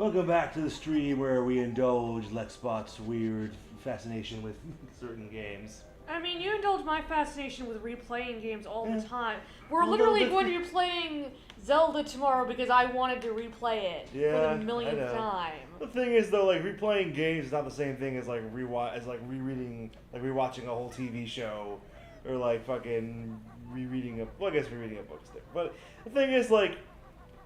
Welcome back to the stream where we indulge LexBot's weird fascination with certain games. I mean, you indulge my fascination with replaying games all the time. We're Well, literally the- going to be playing Zelda tomorrow because I wanted to replay it for Yeah, the millionth I know. time. The thing is, though, like replaying games is not the same thing as like rereading, like rewatching a whole TV show, or like fucking rereading a. Well, I guess rereading a book's different. But the thing is, like,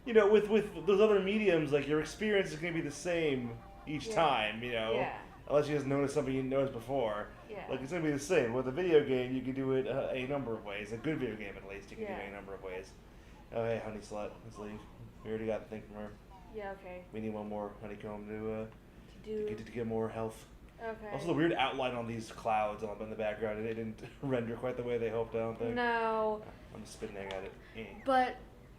you know, with those other mediums, like your experience is gonna be the same each time. You know, Yeah. unless you just notice something you noticed before. Yeah. Like, it's gonna be the same. With a video game, you can do it a number of ways. A good video game, at least, you can do it a number of ways. Oh, hey, honey slut, let's leave. We already got the thing from her. Yeah, okay. We need one more honeycomb To to get more health. Okay. Also, the weird outline on these clouds up in the background, they didn't render quite the way they hoped, I don't think. No. I'm just spitting at it. But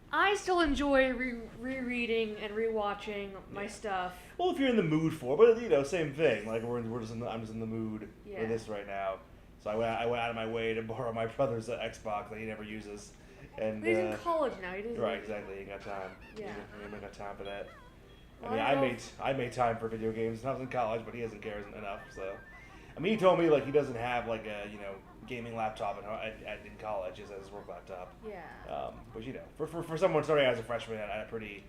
I still enjoy rereading and rewatching my stuff. Well, if you're in the mood for it, but, you know, same thing. Like, I'm just in the mood Yeah. for this right now. So I went out of my way to borrow my brother's Xbox that he never uses. And, But he's in college now. He doesn't. right, exactly. He ain't got time. Yeah. He ain't got time for that. Well, I mean, I made time for video games. I was in college, but he doesn't care enough. So, I mean, he told me like he doesn't have like a gaming laptop in college. He has his work laptop. Yeah. But you know, for someone starting out as a freshman at a pretty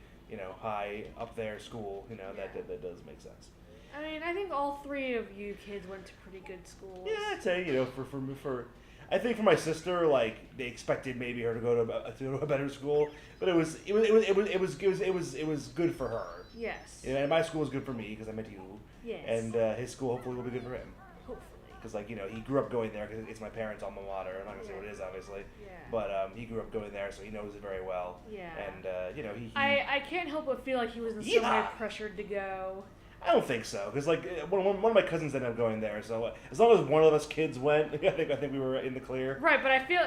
high up there school, that does make sense. I mean, I think all three of you kids went to pretty good schools. Yeah, I'd say for I think for my sister, like they expected maybe her to go to a better school, but it was good for her. Yes. Yeah, and my school was good for me because I met you. Yes. And his school hopefully will be good for him. Hopefully. Because he grew up going there because it's my parents' alma mater. I'm not gonna say what it is, obviously. Yeah. But he grew up going there, so he knows it very well. Yeah. And he I can't help but feel like he was in some way Yeah. pressured to go. I don't think so, because like one of my cousins ended up going there. So as long as one of us kids went, I think we were in the clear. Right, but I feel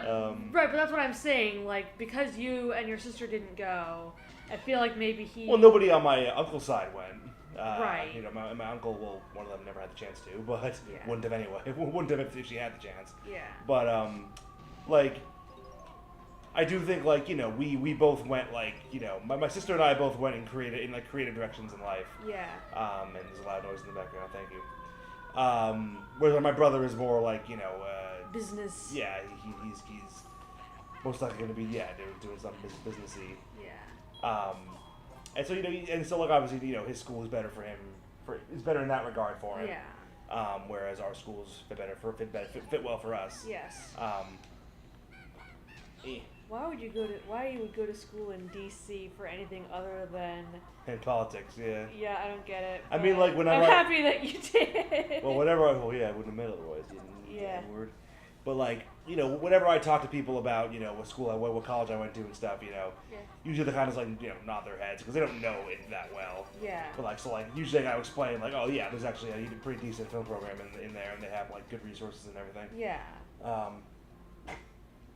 right, but that's what I'm saying. Like because you and your sister didn't go, I feel like maybe he. Well, nobody on my uncle's side went. Right. You know, my uncle, well, one of them never had the chance to, but Yeah. wouldn't have anyway. Wouldn't have if she had the chance. Yeah. But like, I do think like we both went like my sister and I both went in creative directions in life. Yeah. And there's a loud noise in the background. Thank you. Whereas my brother is more like Business. yeah, he's most likely going to be doing something businessy. Yeah. And so and so like obviously his school is better for him. It's better in that regard for him. Yeah. Whereas our schools fit well for us. Yes. Eh. Why would you go to school in D.C. for anything other than? In politics, yeah. Yeah, I don't get it. I mean, like, I'm whenever happy that you did. Well, whenever I wouldn't admit otherwise. Yeah. Word. But like, whenever I talk to people about, what school what college I went to and stuff, Yeah. usually they kind of like, nod their heads because they don't know it that well. Yeah. But like, so like, usually I explain like, oh yeah, there's actually a pretty decent film program in there, and they have like good resources and everything. Yeah.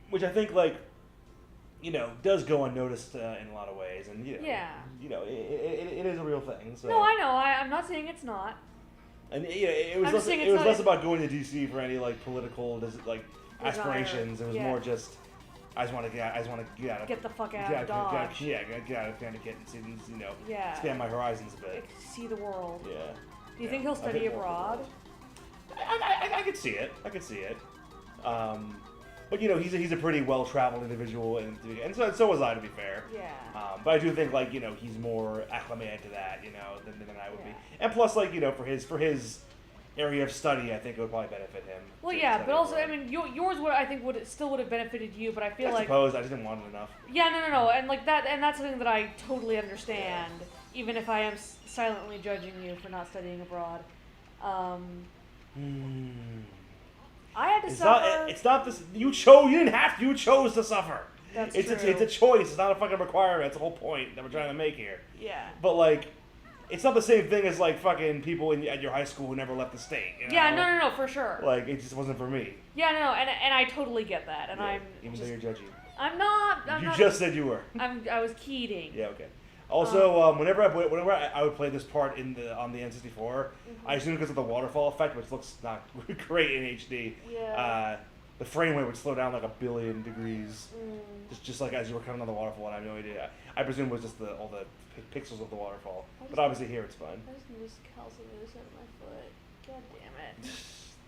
Which I think like, does go unnoticed in a lot of ways, and Yeah. it is a real thing. So. No, I know. I'm not saying it's not. And it was I'm just saying it it's was not less a- about going to DC for any like political like Desire. aspirations. It was Yeah. more just I just want to get out of Get the fuck out get of Dodge. get out of Connecticut and see Yeah. expand my horizons a bit. Like, see the world. Yeah. Do you think he'll study abroad? I could see it. But he's a pretty well traveled individual, and so was I, to be fair. Yeah. But I do think like he's more acclimated to that than I would be, Yeah. and plus like for his area of study, I think it would probably benefit him. Well, to yeah, study but also, I abroad. mean, yours would still would have benefited you, but I feel I like suppose I just didn't want it enough. yeah, no, and like that, and that's something that I totally understand, even if I am silently judging you for not studying abroad. I had to suffer. It's not this. You didn't have to. You chose to suffer. That's it's true. it's a choice. It's not a fucking requirement. That's the whole point that we're trying to make here. Yeah. But like, it's not the same thing as like fucking people at your high school who never left the state. Yeah, no, for sure. Like it just wasn't for me. Yeah, no, and I totally get that, and Yeah, even though you're judgy. I'm not. You just said you were. I was kidding. Yeah. Okay. Also, whenever I would play this part on the N64, I assume because of the waterfall effect, which looks not great in HD. Yeah. The frame rate would slow down like 1 billion degrees, just like as you were coming on the waterfall. And I have no idea. I presume it was just all the pixels of the waterfall. But obviously here it's fine. I just noticed calcium on my foot. God damn it.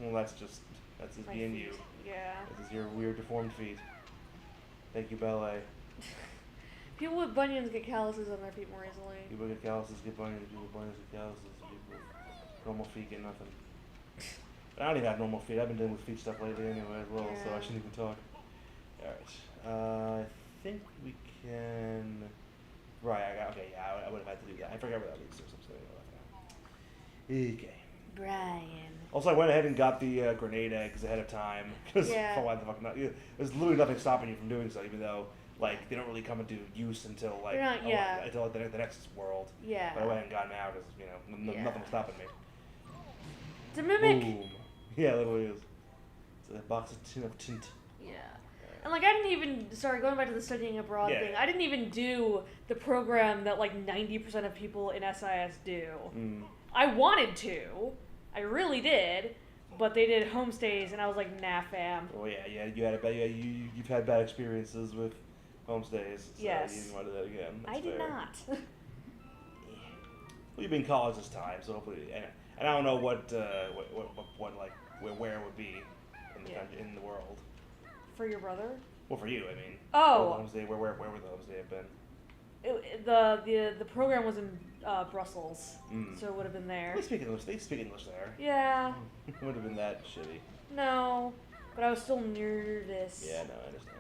Well, that's just My being feet. you. Yeah. This is your weird deformed feet. Thank you, ballet. People with bunions get calluses on their feet more easily. People get calluses, get bunions. People with bunions get calluses. People with normal feet get nothing. I don't even have normal feet. I've been dealing with feet stuff lately anyway as well, so I shouldn't even talk. Alright. I think we can... Right, I would have had to do that. I forgot where that leads to or something like that. Okay. Brian. Also, I went ahead and got the grenade eggs ahead of time. Because why the fuck not? There's literally nothing stopping you from doing so, even though, like, they don't really come into use until, like, until the next world. Yeah. But I went and got them out because, you know, nothing was stopping me. It's a mimic. Boom. Yeah, it literally is. It's a box of tint. Yeah. And, like, I didn't even, going back to the studying abroad thing, I didn't even do the program that, like, 90% of people in SIS do. I wanted to. I really did. But they did homestays, and I was like, nah, fam. Oh, yeah, you've had bad experiences with homestays. So yes. You didn't want to do that again. That's I did fair. not. Well, you've been in college this time, so hopefully, and I don't know where it would be in the country, in the world. For your brother? Well, for you, I mean. Oh. Where would the homestay have been? The program was in Brussels, so it would have been there. They speak English. They speak English there. Yeah. It would have been that shitty. No, but I was still nervous. Yeah, no, I understand.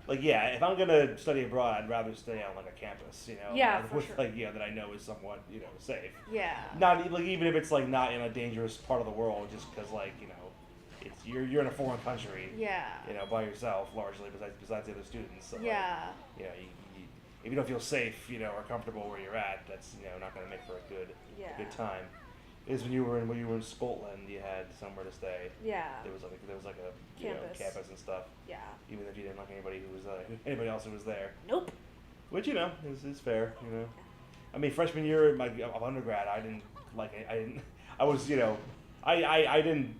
Like, yeah, if I'm gonna study abroad, I'd rather stay on like a campus, you know. Yeah, for with, sure. Like, that I know is somewhat, safe. Yeah. Not like even if it's like not in a dangerous part of the world, just because like it's you're in a foreign country. Yeah. By yourself largely, besides the other students. So, yeah. Like, if you don't feel safe, or comfortable where you're at, that's not going to make for a good time. Is when you were in Scotland, you had somewhere to stay. Yeah. There was like a campus and stuff. Yeah. Even if you didn't like anybody else who was there. Nope. Which is fair. I mean, freshman year of undergrad, I didn't like it. I didn't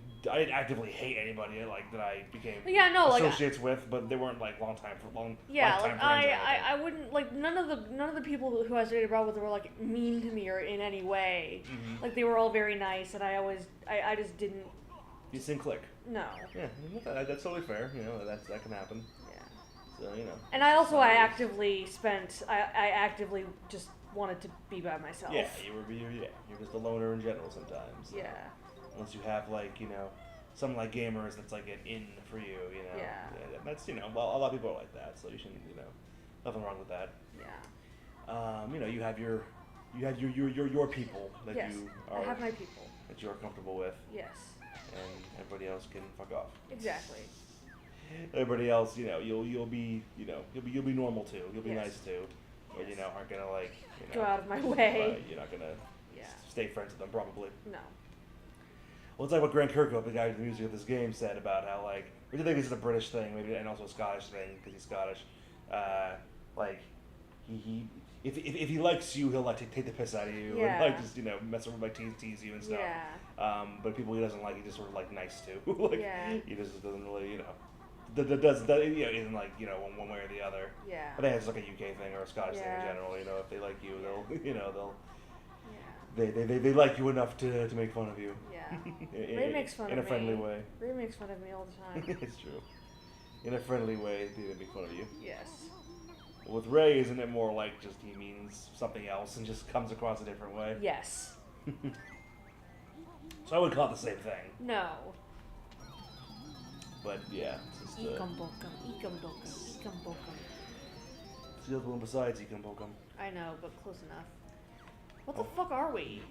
actively hate anybody that I became associates with, but they weren't like long time friends. Yeah, like I wouldn't like none of the people who I studied abroad with were like mean to me or in any way. Mm-hmm. Like they were all very nice, and I just didn't. You just didn't click. No. Yeah, that's totally fair. That can happen. Yeah. So And I also I actively just wanted to be by myself. Yeah, you're just a loner in general sometimes. So. Yeah. Unless you have some gamers that's like an in for you, Yeah. That's a lot of people are like that, so you shouldn't nothing wrong with that. Yeah. You have your people that you are. I have my people that you're comfortable with. Yes. And everybody else can fuck off. Exactly. Everybody else, you'll be normal too. You'll be nice too. But aren't gonna go out of my way. You're not gonna stay friends with them probably. No. Well, it's like what Grant Kirkhope, the guy who's the music of this game, said about how we do think this is a British thing, maybe, and also a Scottish thing because he's Scottish. If he likes you, he'll take the piss out of you and just mess around, tease you and stuff. Yeah. But people he doesn't like, he just sort of nice to. He just doesn't really isn't one way or the other. Yeah. I think it's like a UK thing or a Scottish thing in general. If they like you, they'll. They like you enough to make fun of you. Yeah. Ray makes fun of me. In a friendly way. Ray makes fun of me all the time. It's true. In a friendly way, they make fun of you. Yes. With Ray, isn't it more like just he means something else and just comes across a different way? Yes. So I would call it the same thing. No. But yeah, it's just Ikumbokam. It's the other one besides Ikumbokam. I know, but close enough. What the fuck are we?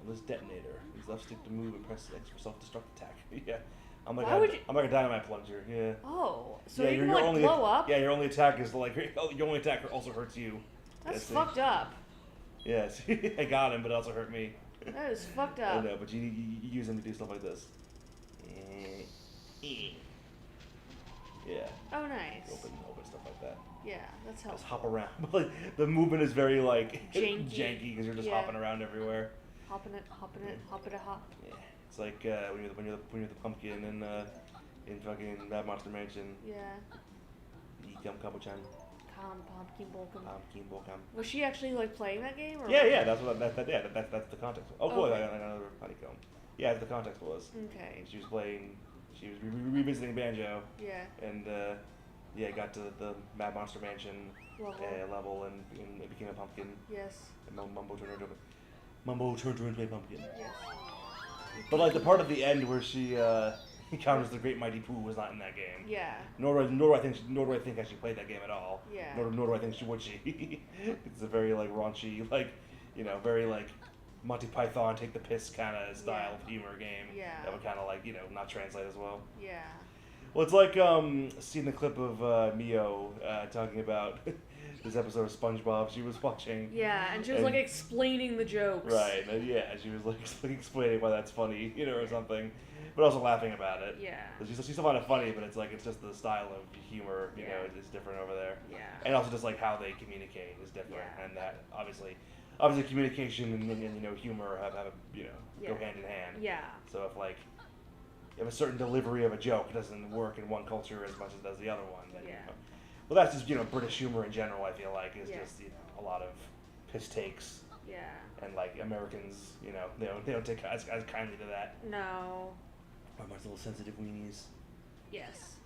On this detonator. Use left stick to move and press X for self-destruct attack. Yeah. I'm like a dynamite plunger. Yeah. Oh, so yeah, you can blow up? Yeah, your only attack is your only attack also hurts you. That's fucked up. Yeah, I got him, but it also hurt me. That is fucked up. I know, but you use them to do stuff like this. Yeah. Oh, nice. Open stuff like that. Yeah, that's helpful. Just hop around. The movement is very janky because you're just hopping around everywhere. Hopping it, hop. Yeah, it's like when you're the pumpkin in fucking Bad Monster Mansion. Yeah. Kabu-chan. Pumpkin. Pumpkin. Was she actually like playing that game? Or Yeah, that's the context. Oh boy, okay. another honeycomb. Yeah, the context was. Okay. She was playing. She was revisiting Banjo. Yeah. And got to the Mad Monster Mansion level and it became a pumpkin. Yes. And Mumbo turned her into a pumpkin. Yes. But like the part at the end where she encounters the Great Mighty Pooh was not in that game. Yeah. Nor do I think she played that game at all. Yeah. Nor do I think she would. It's a very like raunchy, like very like Monty Python take the piss kind of style of humor game. Yeah. That would kind of like not translate as well. Yeah. Well, it's like seeing the clip of Mio talking about this episode of SpongeBob she was watching. Yeah, and she was like explaining the jokes. Right. She was like explaining why that's funny, or something, but also laughing about it. Yeah. She still found it funny, but it's just the style of humor, is different over there. Yeah. And also just like how they communicate is different, and that obviously communication and humor have go hand in hand. Yeah. So if a certain delivery of a joke doesn't work in one culture as much as does the other one, then well, that's just British humor in general. I feel like is just a lot of piss takes. Yeah. And like Americans, they don't take as kindly to that. No. Or much little sensitive weenies. Yes.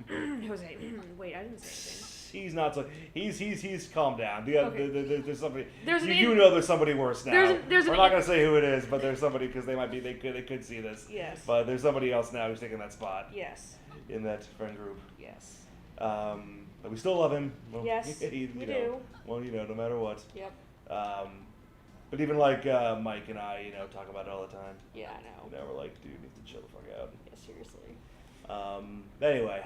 Jose, wait, I didn't say anything. He's not so. He's calmed down. There's somebody. There's somebody worse now. We're not gonna say who it is, but there's somebody because they could see this. Yes. But there's somebody else now who's taking that spot. Yes. In that friend group. Yes. But we still love him. Well, yes. We do. Well, no matter what. Yep. But even like Mike and I, talk about it all the time. Yeah, I know. We're like, dude, you need to chill the fuck out. Yeah, seriously. Anyway,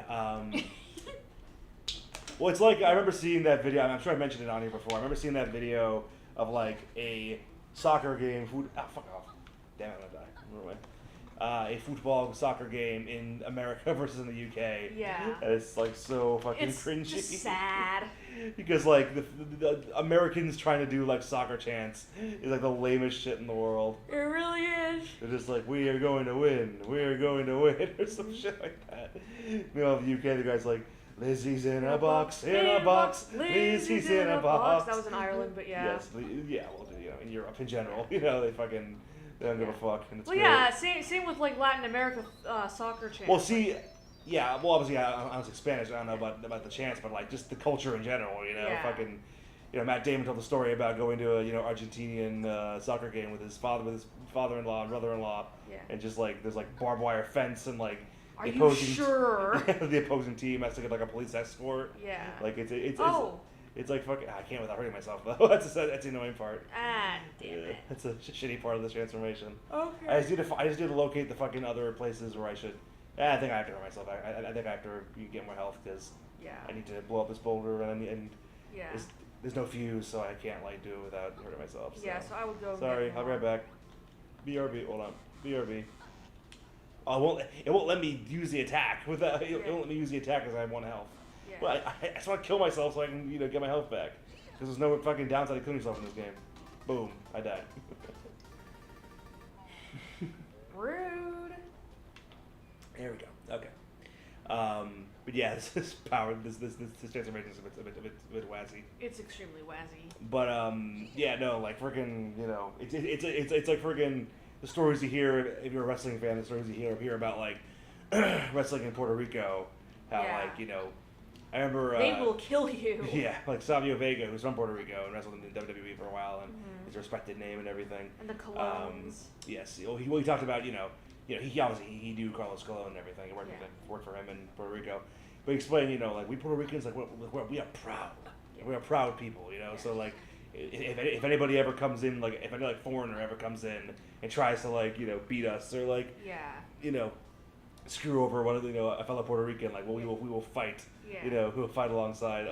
well, it's like I remember seeing that video. I'm sure I mentioned it on here before. I remember seeing that video of like a soccer game. Fuck off! Damn it, I'm gonna die. Run away. A football soccer game in America versus in the UK. Yeah. And it's like so fucking cringy. It's just sad. Because like the Americans trying to do like soccer chants is like the lamest shit in the world. It really is. They're just like, we are going to win, we are going to win, or some shit like that. Meanwhile, the UK, the guy's like, Lizzie's in a box, in a box, Lizzie's in a box. That was in Ireland, but yeah. Yes, well, in Europe in general, they don't give a fuck. And it's well, yeah, same with like Latin America soccer chants. Well, see, obviously I was Spanish. I don't know about the chants, but like just the culture in general. Fucking, Matt Damon told the story about going to a Argentinian soccer game with his father-in-law and brother-in-law, and just like there's like barbed wire fence and like. Are you sure? The opposing team has to get like a police escort. Yeah. Like it's like fucking. I can't without hurting myself though. That's the annoying part. Damn it. That's a shitty part of this transformation. Okay. I just need to locate the fucking other places where I should. I think I have to hurt myself. I think I have to get more health because I need to blow up this boulder and there's no fuse, so I can't like do it without hurting myself. So. Yeah. So I would go. Sorry, I'll be right back. BRB. Hold on. BRB. Oh, it won't let me use the attack it won't let me use the attack because I have 1 health. Yeah. Well, I just want to kill myself so I can get my health back because there's no fucking downside to killing yourself in this game. Boom, I died. Rude. There we go. Okay. But yeah, this transformation is a bit wazzy. It's extremely wazzy. But like freaking, it's like freaking. The stories you hear, if you're a wrestling fan, the stories you hear about like wrestling in Puerto Rico, how I remember they will kill you. Yeah, like Savio Vega, who's from Puerto Rico and wrestled in WWE for a while, and his respected name and everything. And the Colognes. Yes, well, he talked about he obviously he knew Carlos Colon and everything. He worked for him in Puerto Rico, but he explained like we Puerto Ricans we are proud. Yeah. We are proud people, So like. If anybody ever comes in, like if any foreigner ever comes in and tries to beat us or screw over one of a fellow Puerto Rican, we will fight. We will fight alongside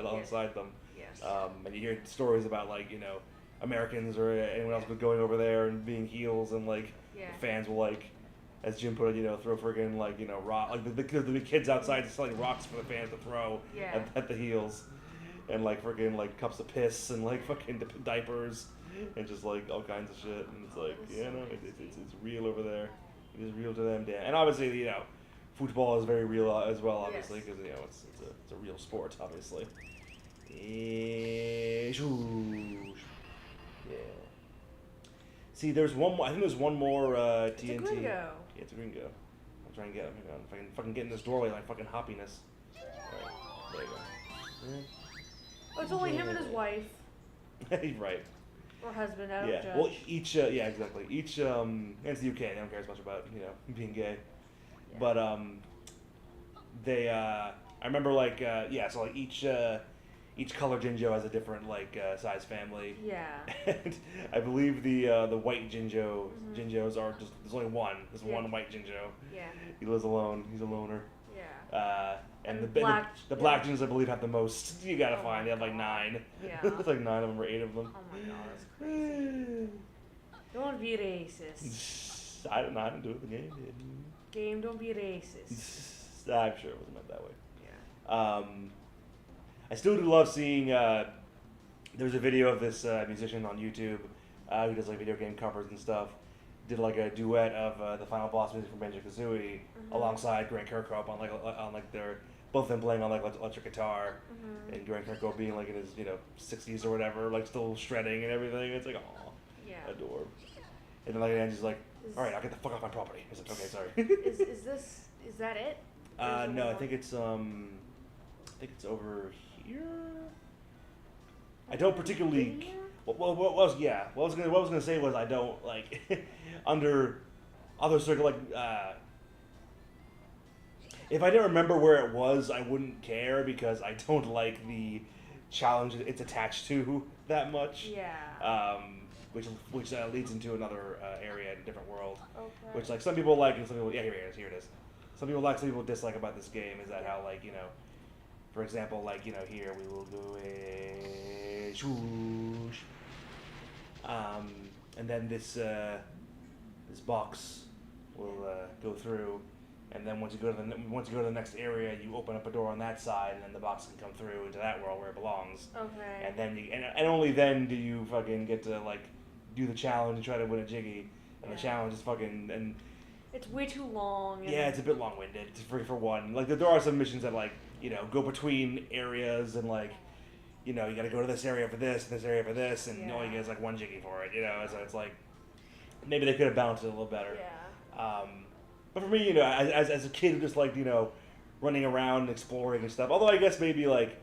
them. Yes. And you hear stories about Americans or anyone else going over there and being heels and the fans will as Jim put it, throw friggin' rock the kids outside selling rocks for the fans to throw at the heels. And freaking cups of piss and fucking diapers and just all kinds of shit, and it's it's real over there. It is real to them, Dan. And obviously football is very real as well, obviously, because it's a real sport, obviously. Shoosh. Yeah. See, there's one more. I think there's one more TNT. It's a Gringo. Yeah, it's a Gringo. I'll try and get him. Hang on. If I can fucking get in this doorway like fucking hoppiness. Alright, there you go. Oh, it's only him and his wife. Right. Or husband, I don't Yeah. judge. Well, each. Yeah, exactly. Each. It's the UK. They don't care as much about being gay. Yeah. But they. I remember like so like each color Jinjo has a different like size family. Yeah. And I believe the white Jinjos are just there's only one. There's one white Jinjo. Yeah. He lives alone. He's a loner. Yeah. And And the black- black Jinjos I believe have the most. You gotta Oh find. my They have like God. 9. Yeah. It's like 9 of them or 8 of them. Oh my god, that's crazy. Don't be racist. I didn't do it. The game did. Game, don't be racist. I'm sure it wasn't meant that way. Yeah. I still do love seeing. There's a video of this musician on YouTube who does like video game covers and stuff. Did like a duet of the final boss music from Banjo-Tooie alongside Grant Kirkhope on their both of them playing on like electric guitar, and Grant Kirkhope being like in his 60s or whatever, like still shredding and everything. It's like Yeah. adore. And then like at the end he's like, all right, I'll get the fuck off my property. He's like, okay, sorry. Is that it? Or is it No, one I think more? it's over here. I don't particularly. What I was gonna say was I don't like under other circle like if I didn't remember where it was I wouldn't care because I don't like the challenge it's attached to that much. Yeah. Which leads into another area in a different world. Okay. Which like some people like and some people here it is. Some people like, some people dislike about this game is that how like for example like here we will go swoosh, and then this box will go through, and then once you go to the next area you open up a door on that side and then the box can come through into that world where it belongs. Okay. And then and only then do you fucking get to like do the challenge and try to win a jiggy, and the challenge is fucking and. It's way too long. And Yeah, it's a bit long-winded for one. Like there are some missions that like go between areas and like you got to go to this area for this and this area for this, and all you get is like one jiggy for it. So it's like maybe they could have balanced it a little better. Yeah. But for me, as a kid who just liked running around and exploring and stuff. Although I guess maybe like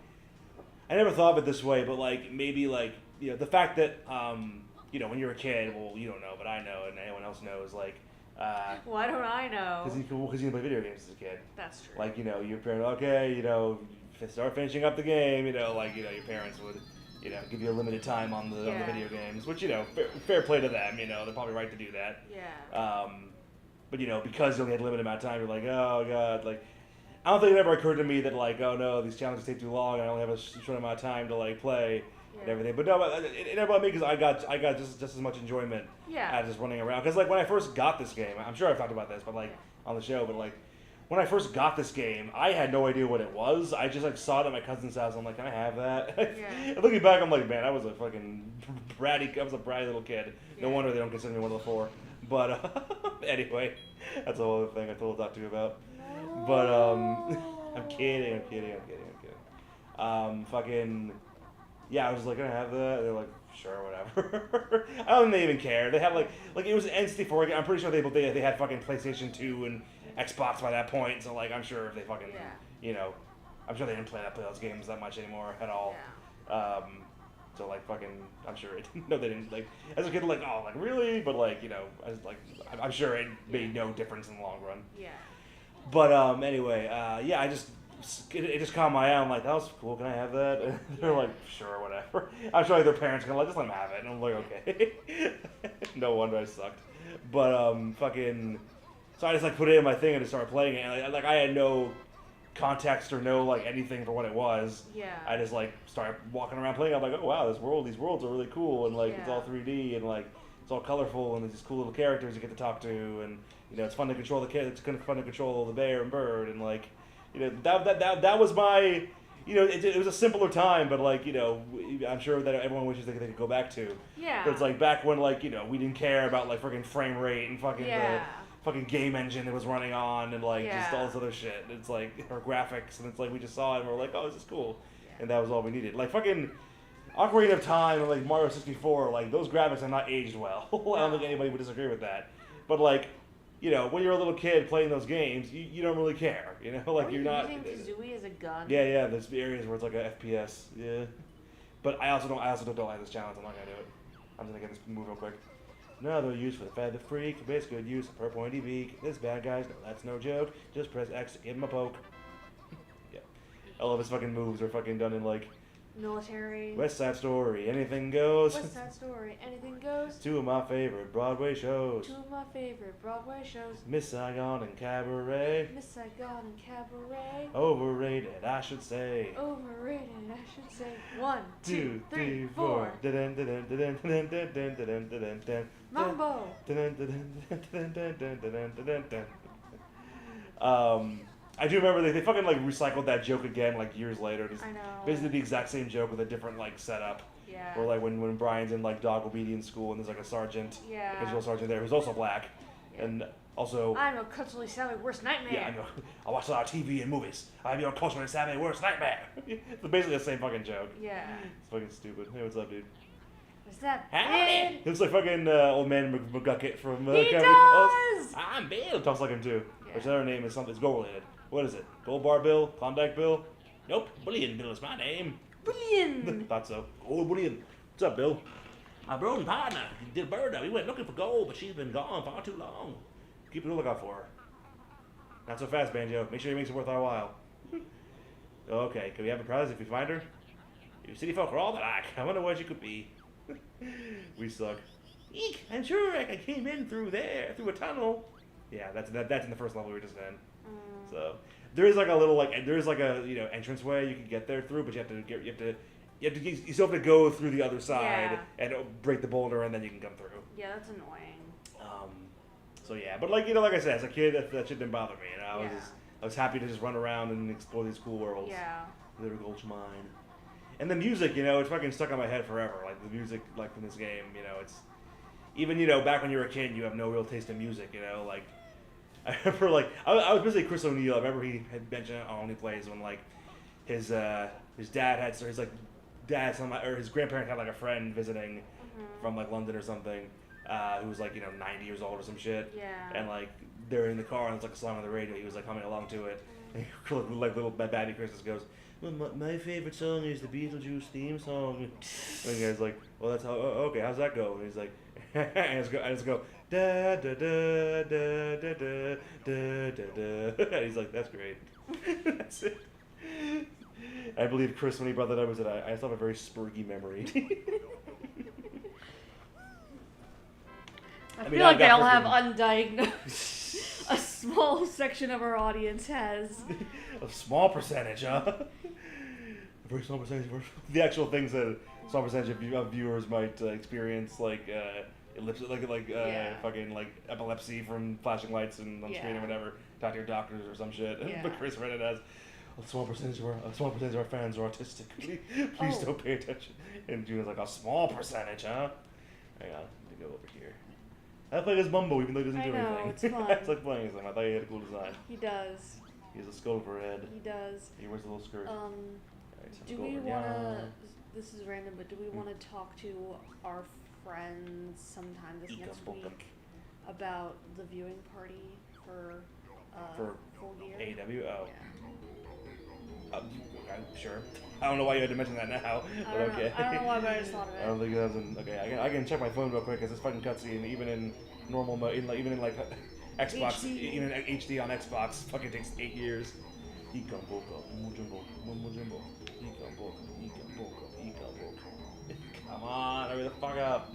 I never thought of it this way, but like maybe like the fact that when you're a kid, well you don't know, but I know, and anyone else knows like. Why don't I know? Because you didn't play video games as a kid. That's true. Like your parents, okay, start finishing up the game. Your parents would, give you a limited time on the video games, which fair play to them. They're probably right to do that. Yeah. But because you only had a limited amount of time, you're like, oh god, like I don't think it ever occurred to me that like, oh no, these challenges take too long. I only have a short amount of time to like play. And everything, but no, it never bothered me because I got just as much enjoyment out of just running around. Because like when I first got this game, I'm sure I've talked about this, but like on the show, but like when I first got this game, I had no idea what it was. I just like saw it at my cousin's house. I'm like, can I have that? Yeah. And looking back, I'm like, man, I was a bratty little kid. No wonder they don't consider me one of the 4. But anyway, that's a whole other thing I told Dr. you about. No. But I'm kidding. Fucking. Yeah, I was like, can I have that? They're like, sure, whatever. I don't think they even care. They had like it was an N64. I'm pretty sure they had fucking PlayStation 2 and Xbox by that point. So like, I'm sure if they fucking, I'm sure they didn't play those games that much anymore at all. Yeah. So like fucking, I'm sure no, they didn't like. As a kid, like oh, like really, but like I was like, I'm sure it made no difference in the long run. Yeah. But anyway, it just caught my eye. I'm like, that was cool. Can I have that? And they're like, sure, whatever. I'm sure like, their parents are gonna just let them have it. And I'm like, okay. No wonder I sucked. But fucking. So I just like put it in my thing and just started playing it. And like I had no context or no like anything for what it was. Yeah. I just like started walking around playing. I'm like, oh wow, these worlds are really cool, and like it's all 3D and like it's all colorful, and there's these cool little characters you get to talk to, and it's fun to control it's fun to control the bear and bird, and like. That was my, it was a simpler time, but like, I'm sure that everyone wishes they could go back to. Yeah. But it's like back when like, we didn't care about like freaking frame rate and fucking the fucking game engine that was running on and like just all this other shit. It's like, or graphics, and it's like we just saw it and we're like, oh, this is cool. and that was all we needed. Like fucking Ocarina of Time and like Mario 64, like those graphics have not aged well. I don't think anybody would disagree with that. But like, you know, when you're a little kid playing those games, you don't really care. You know, like you're not using Kazooie as a gun. Yeah. There's areas where it's like a FPS. Yeah. But I also don't like this challenge. I'm not gonna do it. I'm just gonna get this move real quick. Another use for the feather freak. Base good use per pointy beak. This bad guys, no, that's no joke. Just press X to give him a poke. Yeah. All of his fucking moves are fucking done in like military. West Side Story, anything goes. West Side Story, anything goes. Two of my favorite Broadway shows. Miss Saigon and Cabaret. Overrated, I should say. One, two, three, four. Mambo. I do remember they fucking like recycled that joke again like years later. Just I know. basically the exact same joke with a different like setup. Yeah. Where like when Brian's in like dog obedience school and there's like a sergeant, yeah, a visual sergeant there who's also black, and also I'm your culturally savvy worst nightmare. Yeah, I watch a lot of TV and movies. I'm your culturally savvy worst nightmare. It's basically the same fucking joke. Yeah. It's fucking stupid. Hey, what's up, dude? What's that? Howdy. He looks like fucking old man McGucket from He Gravity does! Falls. I'm Bill. Talks like him too. Yeah. Which other name is something? It's gold related. What is it? Gold Bar Bill? Klondike Bill? Nope. Bullion Bill is my name. Bullion. Thought so. Gold Bullion. What's up, Bill? My bro and partner, Dilberta. We went looking for gold, but she's been gone far too long. Keep a lookout for her. Not so fast, Banjo. Make sure he makes it worth our while. Okay, can we have a prize if we find her? You city folk are all alike. I wonder what she could be. We suck. Eek! I'm sure I came in through there, through a tunnel. Yeah, that's in the first level we were just in. So there is like a little entranceway you can get there through, but you still have to go through the other side and break the boulder, and then you can come through. Yeah, that's annoying. So yeah, but like I said, as a kid, that shit didn't bother me. You know, I was happy to just run around and explore these cool worlds. Yeah. Little Goldmine. And the music, it's fucking stuck on my head forever. Like the music, like from this game, it's even back when you were a kid, you have no real taste in music. Like I remember, like I was basically Chris O'Neill. I remember he had mentioned it on Only Plays when like his dad had his grandparent had like a friend visiting from like London or something. Who was like 90 years old or some shit. Yeah. And like they're in the car and it's like a song on the radio. He was like humming along to it. And like little Babby Christmas goes, well, my favorite song is the Beetlejuice theme song. And the guy's like, well, that's how. Oh, okay, how's that go? And he's like, I just go da da da da da da da da da. And he's like, that's great. That's it. I believe Chris, when he brought that up, said I still have a very spurgy memory. I feel like they all have undiagnosed. A small section of our audience has. A small percentage, huh? A very small percentage. The actual things that a small percentage of viewers might experience, like fucking like epilepsy from flashing lights and on screen or whatever. Talk to your doctors or some shit. Yeah. But Chris read it as a small percentage of our fans are autistic. Please don't pay attention. And June's like, a small percentage, huh? Hang on, let me go over here. I play as Mumbo even though he doesn't do anything. It's fun. It's like playing as him. I thought he had a cool design. He does. He has a skull for a head. He does. He wears a little skirt. Do we want to, this is random, but do we want to talk to our friends sometime this next week about the viewing party for Full Gear? AEW? Oh. Yeah. Sure. I don't know why you had to mention that now, but okay. I don't know why, but I just thought of it. I don't think it doesn't. Okay, I can check my phone real quick because this fucking cutscene, even in normal mode, even in like Xbox, HD. even HD on Xbox, fucking takes 8 years. Come on, hurry the fuck up.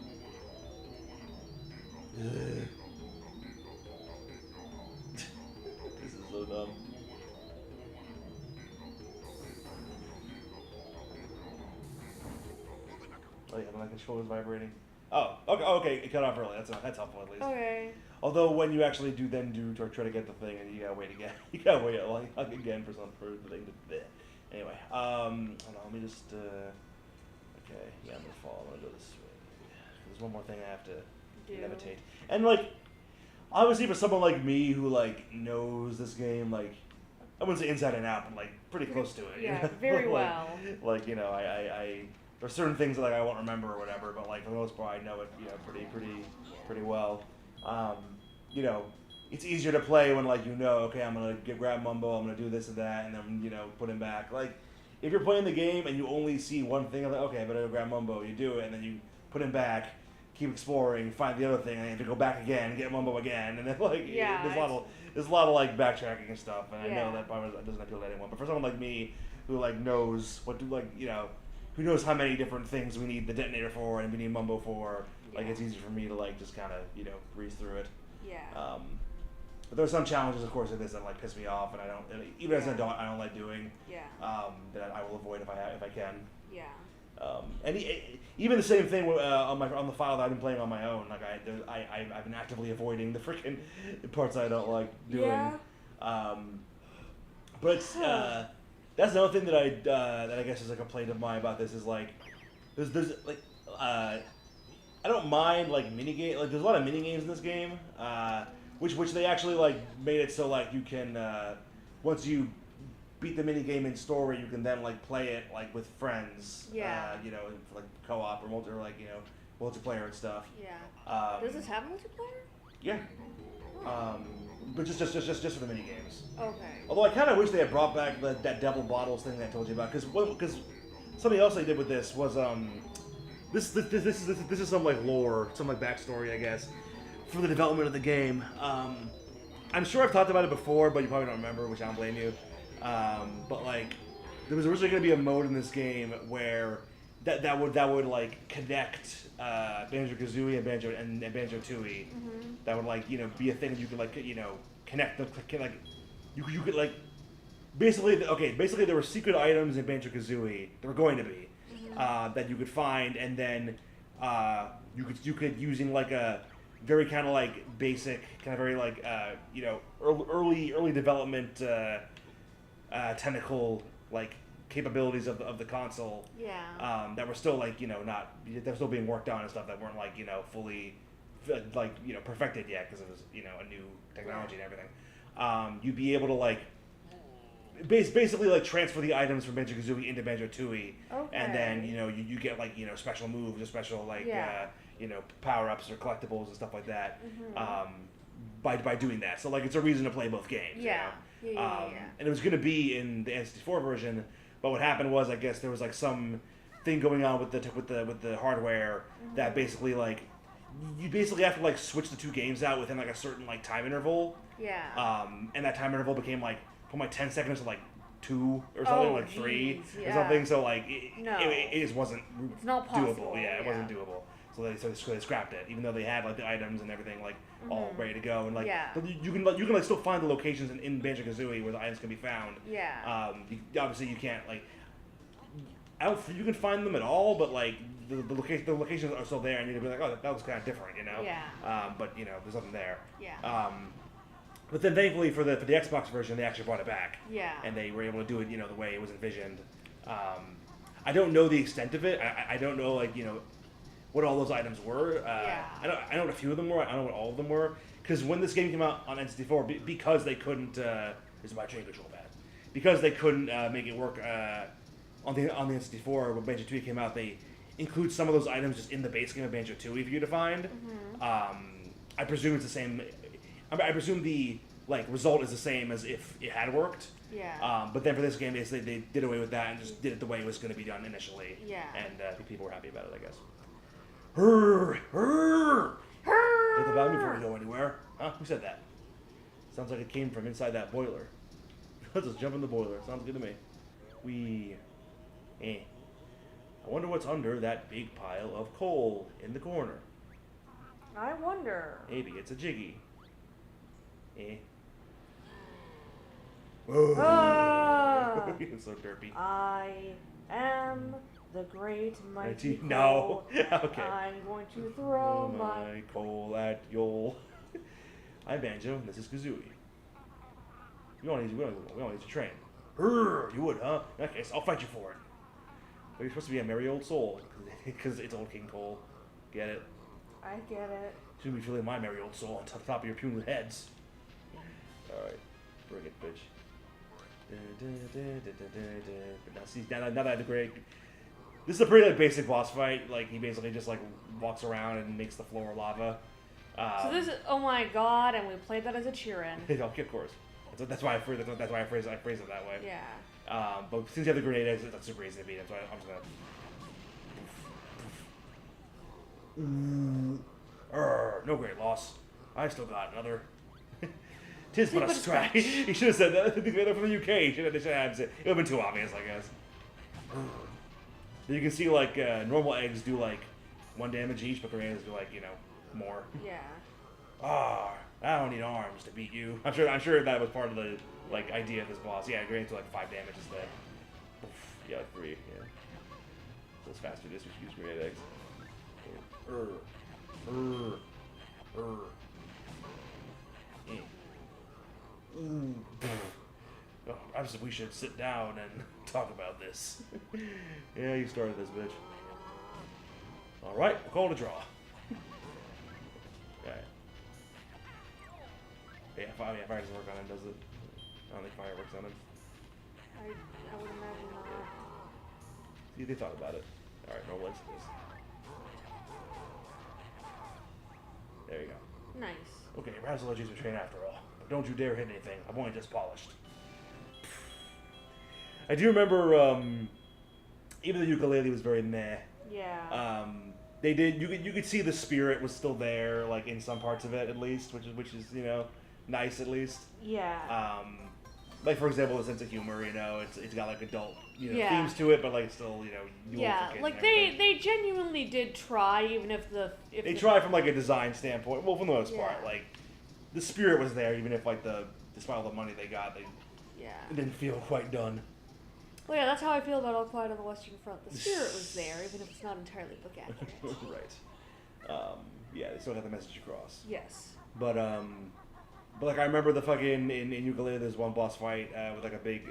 This is so dumb. Oh yeah, my controller's vibrating. Oh, okay, it cut off early. That's helpful at least. Okay. Although when you actually do try to get the thing, and you gotta wait again. You gotta wait again for the thing to. Bleh. Anyway, hold on, let me just. Okay, yeah, I'm gonna go this way. There's one more thing I have to levitate, and like, obviously for someone like me who like knows this game like I wouldn't say inside and out, but like pretty close to it. Yeah, you know? very like, well. Like I there's certain things that like I won't remember or whatever, but like for the most part I know it pretty well. You know, it's easier to play when like okay, I'm gonna grab Mumbo, I'm gonna do this and that, and then put him back. Like if you're playing the game and you only see one thing, I'm like, okay, I better go grab Mumbo. You do it, and then you put him back. Keep exploring, find the other thing, and I have to go back again, get Mumbo again, and then like there's a lot of like backtracking and stuff, and I know that probably doesn't appeal to anyone. But for someone like me who like knows what to who knows how many different things we need the detonator for and we need Mumbo for, like it's easy for me to like just kind of breeze through it. Yeah. But there's some challenges, of course, like this that like piss me off, and I don't even as an adult I don't like doing. Yeah. That I will avoid if I can. Yeah. And even the same thing on the file that I've been playing on my own. Like I've been actively avoiding the freaking parts I don't like doing. Yeah. But it's, that's another thing that I guess is a complaint of mine about this is like there's like I don't mind like mini game, like there's a lot of mini games in this game, which they actually like made it so like you can once you beat the mini game in story, you can then like play it like with friends. Yeah. For, like co-op or multiplayer and stuff. Yeah. Does this have multiplayer? Yeah. But just for the mini games. Okay. Although I kind of wish they had brought back that Devil Bottles thing that I told you about, because something else they did with this was this is some like lore, some like backstory, I guess, for the development of the game. I'm sure I've talked about it before, but you probably don't remember, which I don't blame you. But like, there was originally going to be a mode in this game where that would like connect Banjo-Kazooie and Banjo-Tooie. Mm-hmm. That would like be a thing you could like connect them like you could like basically there were secret items in Banjo-Kazooie. There were going to be that you could find, and then you could using like a very kind of like basic kind of very like early development technical like capabilities of the console. Yeah. That were still like not they're still being worked on and stuff that weren't like fully like perfected yet because it was a new technology and everything. You'd be able to like basically like transfer the items from Banjo-Kazooie into Banjo-Tooie, and then you get like special moves or special like power-ups or collectibles and stuff like that. Mm-hmm. By doing that, so like it's a reason to play both games. Yeah. Yeah. And it was going to be in the N64 version, but what happened was I guess there was like some thing going on with the hardware that basically like you basically have to like switch the two games out within like a certain like time interval. Yeah. And that time interval became like from like 10 seconds to like 2 or something, like 3 or something. So like it just wasn't it's not possible. doable. Yeah, it wasn't doable. So they scrapped it, even though they had like the items and everything like all ready to go, and like you can like still find the locations in Banjo-Kazooie where the items can be found. Yeah. Obviously you can't like you can find them at all, but like the locations are still there, and you can be like, oh, that was kind of different, Yeah. But there's nothing there. Yeah. But then thankfully for the Xbox version, they actually brought it back. Yeah. And they were able to do it, the way it was envisioned. I don't know the extent of it. I don't know like what all those items were. I know what a few of them were. I don't know what all of them were. Because when this game came out on N64, because they couldn't, this is my train control pad. Because they couldn't make it work on the N64, when Banjo-Tooie came out, they include some of those items just in the base game of Banjo-Tooie for you to find. Mm-hmm. I presume it's the same. I presume the like result is the same as if it had worked. Yeah. But then for this game, they did away with that and just did it the way it was going to be done initially. Yeah. And I think people were happy about it, I guess. Hit the volume before we go anywhere. Huh? Who said that? Sounds like it came from inside that boiler. Let's just jump in the boiler. Sounds good to me. I wonder what's under that big pile of coal in the corner. I wonder. Maybe it's a Jiggy. Ah, It's so derpy. I am the great mighty coal. No. Okay. I'm going to throw my coal at y'all. I'm Banjo, and this is Kazooie. We all need to train. You would, huh? In that case, I'll fight you for it. But you're supposed to be a merry old soul, because it's old King Cole. Get it? I get it. Shouldn't be feeling my merry old soul on top of your puny heads. Alright. Bring it, bitch. Now, see, now that I have the great. This is a pretty like basic boss fight. Like he basically just like walks around and makes the floor lava. So this is oh my god, and we played that as a cheer-in. Okay, of course. That's why I phrase it that way. Yeah. But since you have the grenade eggs, that's super easy to beat. So I'm just gonna. No great loss. I still got another. Tis but a scratch. He should have said that. They're from the UK. They should have said it. It would have been too obvious, I guess. You can see like normal eggs do like 1 damage each, but grenades do like more. Yeah. I don't need arms to beat you. I'm sure that was part of the like idea of this boss. Yeah, grenades do like 5 damage instead. Yeah, like 3. Yeah. So it's faster to just use grenade eggs. We should sit down and talk about this. Yeah, you started this, bitch. Alright, we'll call it a draw. Alright. Yeah, fire doesn't work on him, does it? I don't think fire works on him. I would imagine not. See, they thought about it. Alright, no legs to this. There you go. Nice. Okay, Razology's a train after all. But don't you dare hit anything. I'm only just polished. I do remember, even the ukulele was very meh. Yeah. They did. You could see the spirit was still there, like in some parts of it at least, which is nice at least. Yeah. Like for example, the sense of humor. It's got like adult Yeah. themes to it, but like still Yeah, like they genuinely did try, even if they try from like a design standpoint. Well, for the most part, Yeah. like the spirit was there, even if like despite all the money they got, it didn't feel quite done. Well, yeah, that's how I feel about All Quiet on the Western Front. The spirit was there, even if it's not entirely book accurate. Right. Yeah, they still got the message across. Yes. But like I remember the fucking in ukulele, there's one boss fight with like a big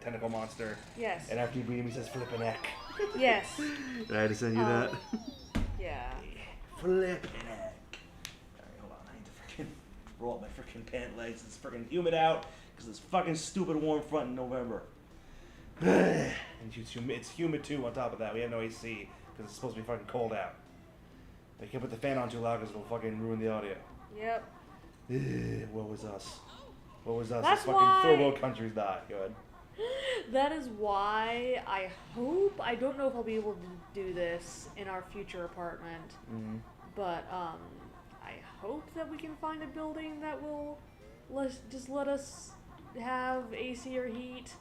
tentacle monster. Yes. And after you beat him, he says "Flippin' neck." Yes. Did I had to send you that? Yeah. Flippin' neck. Alright, hold on. I need to freaking roll up my freaking pant legs. It's freaking humid out because it's fucking stupid warm front in November. And it's humid too. On top of that, we have no AC because it's supposed to be fucking cold out. They can't put the fan on too loud because it'll fucking ruin the audio. Yep. What was us? What was us? That's fucking why... third world countries die. Go ahead. That is why I hope, I don't know if I'll be able to do this in our future apartment, but I hope that we can find a building that will let us have AC or heat.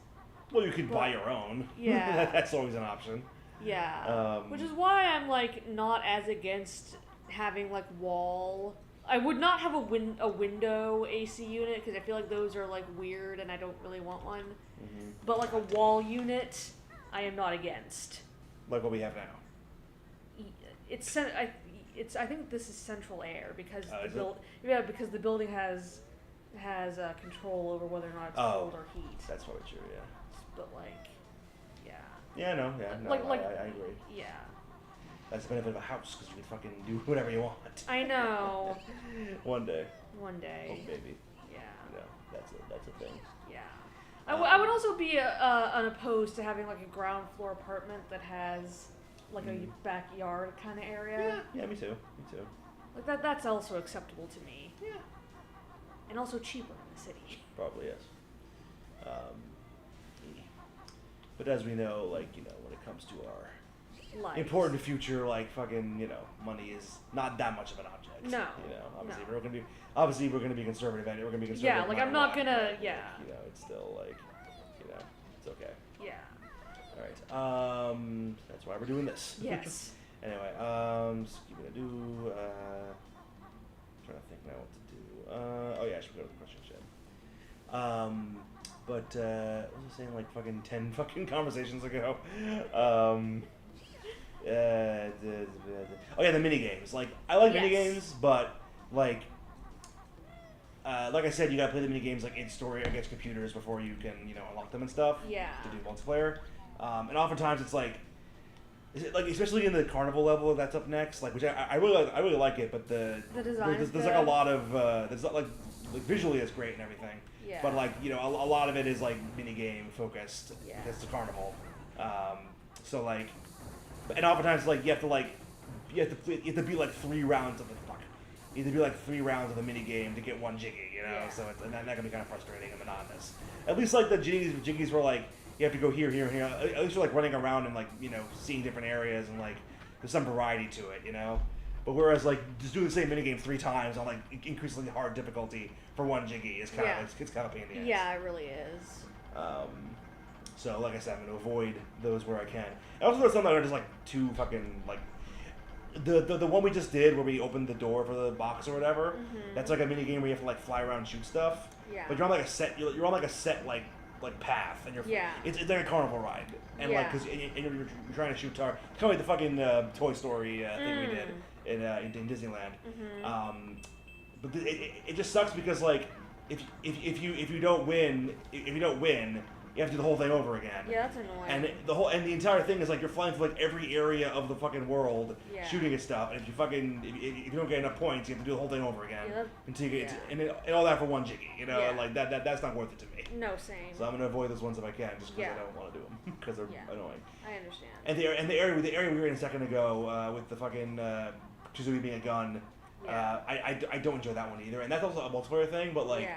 Well, you could buy your own. Yeah. That's always an option. Yeah. Which is why I'm like not as against having like wall. I would not have a window AC unit because I feel like those are like weird and I don't really want one. But like a wall unit, I am not against. Like what we have now. I think this is central air because because the building has control over whether or not it's cold or heat. That's probably true. Yeah. But like, yeah. Yeah, no, I agree. Yeah. That's the benefit of a house because you can fucking do whatever you want. I know. One day. One day. Oh, maybe. Yeah. That's a thing. Yeah. I would also be unopposed to having like a ground floor apartment that has like a backyard kind of area. Yeah, me too. Like that's also acceptable to me. Yeah. And also cheaper in the city. Probably is. But as we know, like, when it comes to our Life. important future, like fucking, money is not that much of an object. No. Obviously no. we're gonna be conservative and we're gonna be conservative. Yeah, like I'm not gonna it's still like it's okay. Yeah. Alright. That's why we're doing this. Yes. Anyway, just keep gonna do trying to think now what to do. Oh yeah, I should go to the question shed. But what was I saying, like fucking 10 fucking conversations ago? Oh yeah, the mini games. Like I like mini games, but like I said, you gotta play the mini games like in story against computers before you can unlock them and stuff. Yeah. To do multiplayer, and oftentimes it's like Is it like especially in the carnival level that's up next? Like, which I really like it, but the design there's like a lot of there's not like visually it's great and everything. Yeah. But like a lot of it is like mini game focused. Yeah. Because it's a carnival. So like, and oftentimes like you have to beat like 3 rounds of the fuck. You have to do like 3 rounds of the mini game to get 1 Jiggy, you know. Yeah. So and that can be kind of frustrating and monotonous. At least like the Jiggies were like you have to go here, here, and here. At least you're like running around and like seeing different areas and like there's some variety to it, you know. But whereas like just doing the same minigame 3 times on like increasingly hard difficulty for 1 Jiggy is kind of it's kind of a pain in the ass. Yeah, it really is. So like I said, I'm gonna avoid those where I can. I also know some that are just like too fucking like the one we just did where we opened the door for the box or whatever. Mm-hmm. That's like a mini game where you have to like fly around and shoot stuff. Yeah. But you're on like a set. You're on like a set like path, and you're it's like a carnival ride, and like because you're trying to shoot tar. It's kind of like the fucking Toy Story thing we did in Disneyland. Mm-hmm. But it just sucks because like if you don't win you have to do the whole thing over again. Yeah, that's annoying. And the entire thing is like you're flying through like every area of the fucking world, shooting at stuff. And if you don't get enough points, you have to do the whole thing over again until you get and all that for 1 Jiggy. You know, like that's not worth it to me. No, same. So I'm gonna avoid those ones if I can, just because I don't want to do them because they're annoying. I understand. And the area we were in a second ago with the fucking Kazooie being a gun. I don't enjoy that one either, and that's also a multiplayer thing. But like,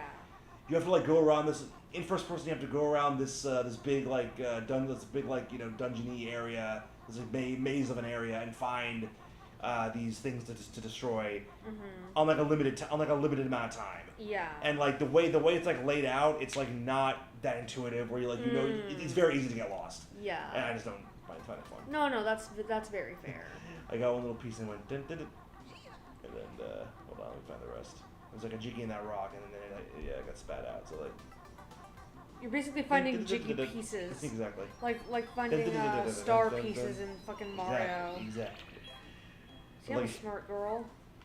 you have to like go around this in first person. You have to go around this big like dungeony area, this like maze of an area, and find these things to destroy on like a limited amount of time. Yeah. And like the way it's like laid out, it's like not that intuitive. Where you're like it's very easy to get lost. Yeah. And I just don't find it fun. No, that's very fair. I got one little piece and went dun, dun, dun. And then, hold on, let me find the rest. There's like a Jiggy in that rock, and then it got spat out. So like, you're basically finding Jiggy pieces. Exactly. Like finding star pieces in fucking Mario. Exactly. See, I'm a smart girl.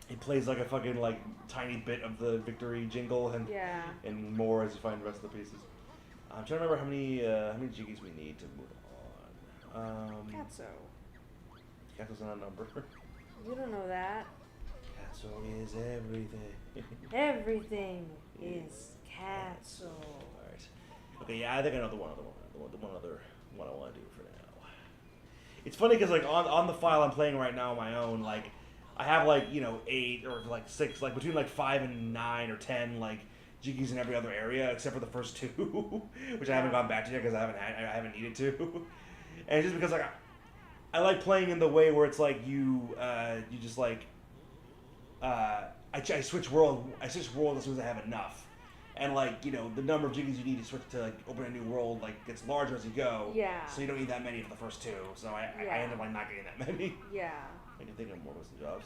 It plays like a fucking like tiny bit of the victory jingle, and more as you find the rest of the pieces. I'm trying to remember how many Jiggies we need to move on. Katso. Katso's not a number. You don't know that. Katso is everything. Everything is Katso. Alright. Okay, yeah, I think I know the one other one I want to do for now. It's funny because like on the file I'm playing right now on my own, like I have like 8 or like 6, like between like 5 and 9 or 10 like Jiggies in every other area except for the first 2, which I haven't gone back to yet because I haven't needed to. And it's just because like I like playing in the way where it's like you just like I switch world as soon as I have enough, and like the number of Jiggies you need to switch to like open a new world like gets larger as you go. Yeah. So you don't need that many for the first 2. So I end up like not getting that many. Yeah. I can think of more listen jobs.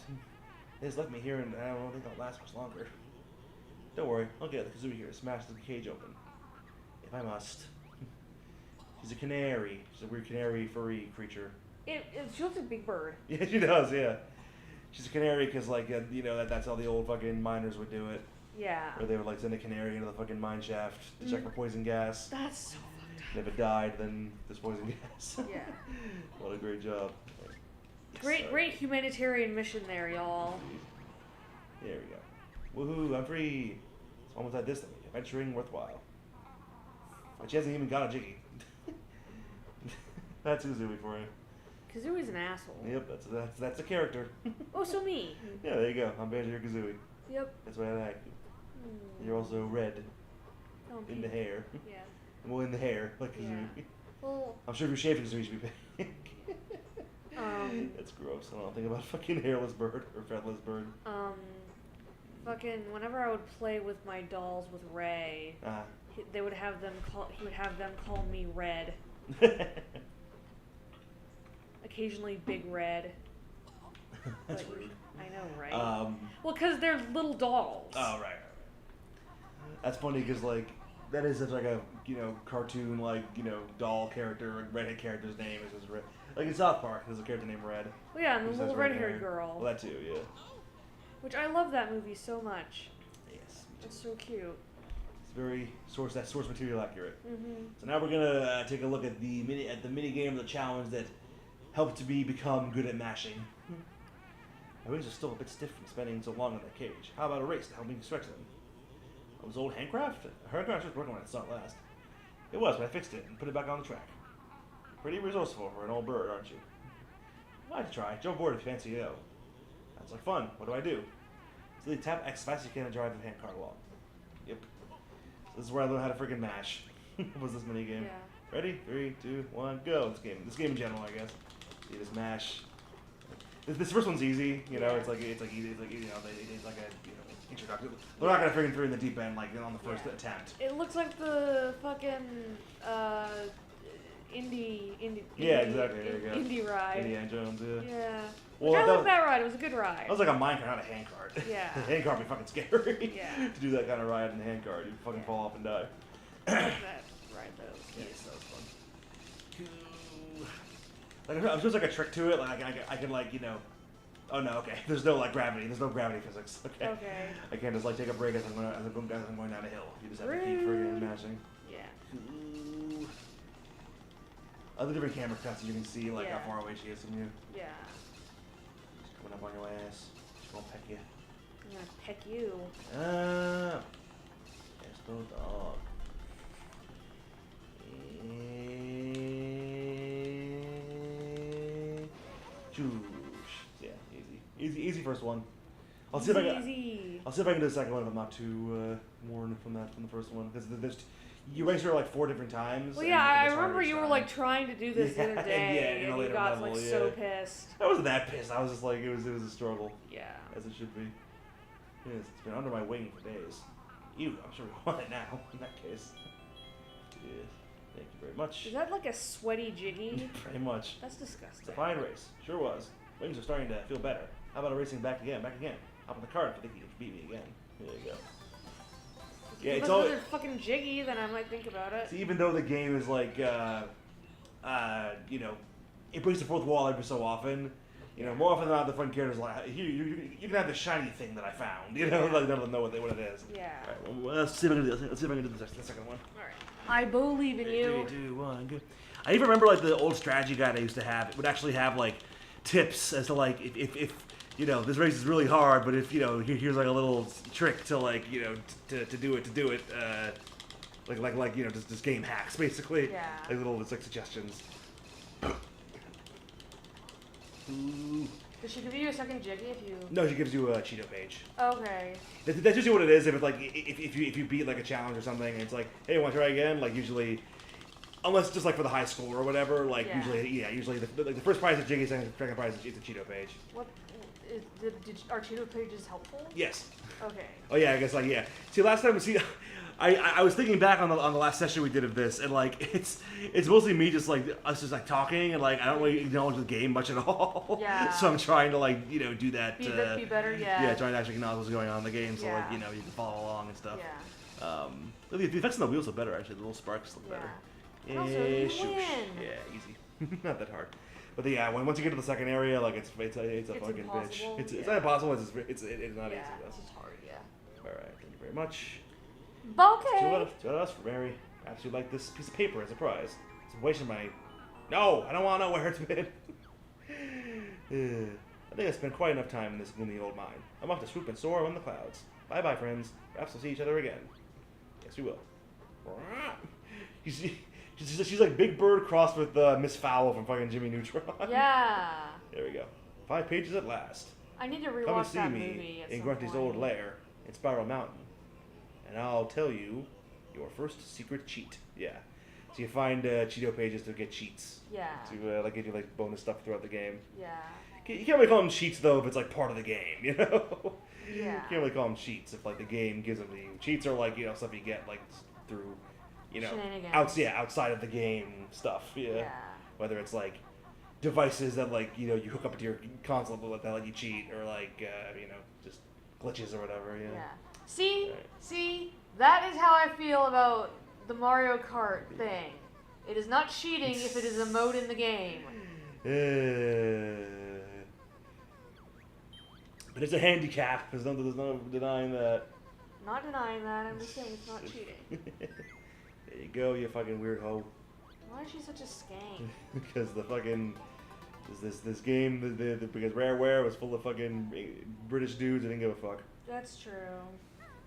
They just left me here, and I don't think I'll last much longer. Don't worry, I'll get the Kazooie here. Smash the cage open, if I must. She's a canary. She's a weird canary furry creature. She looks like a big bird. Yeah, she does. Yeah, she's a canary because like that's how the old fucking miners would do it. Yeah. Where they would like send a canary into the fucking mine shaft to check for poison gas. That's so fucked up. And if it died, then there's poison gas. Yeah. What a great job. Great humanitarian mission there, y'all. There we go. Woohoo! I'm free. It's almost like this thing. Adventuring worthwhile. But she hasn't even got a Jiggy. That's Kazooie for you. Kazooie's an asshole. Yep, that's a character. Oh, so me. Yeah, there you go. I'm Banjo-Kazooie. Yep. That's why I like you. You're also red. In the hair. Yeah. Well, in the hair, like Kazooie. Yeah. Well, I'm sure if you shaved Kazooie, she'd be pink. That's gross. I don't think about a fucking hairless bird or featherless bird. Fucking whenever I would play with my dolls with Ray, he would have them call me Red. Occasionally Big Red. That's rude. I know, right? Well, because they're little dolls. Oh, right. That's funny because, like, that is such, like, a, cartoon, like, doll character, redhead character's name is just Red. Like, in South Park, there's a character named Red. Well, yeah, and the little red-haired girl. Well, that too, yeah. Which I love that movie so much. Yes. It's so cute. It's very source material accurate. Mm-hmm. So now we're gonna take a look at the mini game of the challenge that helped me become good at mashing. My wings are still a bit stiff from spending so long in that cage. How about a race to help me stretch them? Was old handcraft? Handcraft was working when it started last. It was, but I fixed it and put it back on the track. Pretty resourceful for an old bird, aren't you? I'd like to try. Jump aboard if you fancy to go. Sounds like fun. What do? So you tap X fast as you can and drive the handcart along. Yep. So this is where I learned how to freaking mash. Was this mini game? Yeah. Ready? 3, 2, 1, go. This game in general, I guess. You just mash. This first one's easy. You know, it's like easy. It's like it's like a introduction. They're not gonna freaking throw in the deep end like on the first attempt. It looks like the fucking indie. Yeah, exactly. There you go. Indie ride. Indiana Jones. Yeah. Well, I love that ride. It was a good ride. That was like a minecart, not a handcart. Yeah. The handcart would be fucking scary. Yeah. To do that kind of ride in the handcart, you'd fucking fall off and die. I like that ride though. Yes, that was fun. Like, I'm sure there's like a trick to it. Like I can like Oh no, okay. There's no like gravity. There's no gravity physics. Okay. Okay. I can't just like take a break as I'm going down a hill. You just have to keep friggin' mashing. Yeah. Ooh. Other different camera cuts you can see like how far away she is from you. Yeah. She's coming up on your ass. She's gonna peck you. I'm gonna peck you. Yes, little dog. Yeah, easy first one. I'll see if I can do the second one if I'm not too worn from the first one because you race her like 4 different times. Well, yeah, I remember you were like trying to do this the other day, and you got like so pissed. I wasn't that pissed. I was just like it was a struggle. Yeah. As it should be. Yes, it's been under my wing for days. Ew, I'm sure we want it now. In that case. Yes. Thank you very much. Is that like a sweaty jiggy? Pretty much. That's disgusting. It's a fine race. Sure was. Wings are starting to feel better. How about a racing back again? Hop on the cart if you think you can beat me again. There you go. Yeah, if it's all another fucking jiggy, then I might think about it. See, even though the game is like, it breaks the fourth wall every so often. More often than not, the front character's like, here, you can have the shiny thing that I found. Like none of them know what it is. Yeah. All right, well, let's see if I can do this. Let's see if I can do the second one. All right. I believe in you. 3, 2, 1, go. I even remember like the old strategy guide I used to have. It would actually have like tips as to like if this race is really hard, but if here's like a little trick to like to do it just game hacks basically. Yeah. Like little like suggestions. Does she give you a second jiggy if you? No, she gives you a Cheeto page. Okay. That's usually what it is. If it's like if you beat like a challenge or something, and it's like, hey, want to try again? Like usually, unless it's just like for the high score or whatever. Like usually the first prize is jiggy, second prize is a Cheeto page. What? Are Cheeto pages helpful? Yes. Okay. Oh yeah, I guess See, last time I was thinking back on the last session we did of this, and like it's mostly me just like talking, and like I don't really acknowledge the game much at all. Yeah. So I'm trying to like do that. Be better. Yeah. Yeah, trying to actually acknowledge what's going on in the game, so like you can follow along and stuff. Yeah. The effects on the wheels look better actually. The little sparks look better. And also, you win. Yeah, easy. Not that hard. But once you get to the second area, like it's a fucking bitch. It's not impossible. It's not easy. Though. This is hard. Yeah. All right. Thank you very much. Okay. Two out of us for Mary. Perhaps you'd like this piece of paper as a prize. It's a waste of money. No, I don't want to know where it's been. I think I spent quite enough time in this gloomy old mine. I'm off to swoop and soar on the clouds. Bye-bye, friends. Perhaps we'll see each other again. Yes, we will. She's like Big Bird crossed with Miss Fowl from fucking Jimmy Neutron. Yeah. There we go. 5 pages at last. I need to Come and rewatch see that me movie at in some Grunty's point. old lair in Spiral Mountain, and I'll tell you your first secret cheat. Yeah. So you find Cheeto pages to get cheats. Yeah. To like give you like bonus stuff throughout the game. Yeah. You can't really call them cheats though if it's like part of the game, Yeah. You can't really call them cheats if like the game gives them to you. Cheats are like stuff you get like through outside of the game stuff. Yeah. Whether it's like devices that like you hook up to your console that let you cheat, or like just glitches or whatever. Yeah. See, that is how I feel about the Mario Kart thing. It is not cheating if it is a mode in the game. But it's a handicap. There's no denying that. Not denying that. I'm just saying it's not cheating. There you go, you fucking weird hoe. Why is she such a skank? Because the fucking This game, because Rareware was full of fucking British dudes that didn't give a fuck. That's true.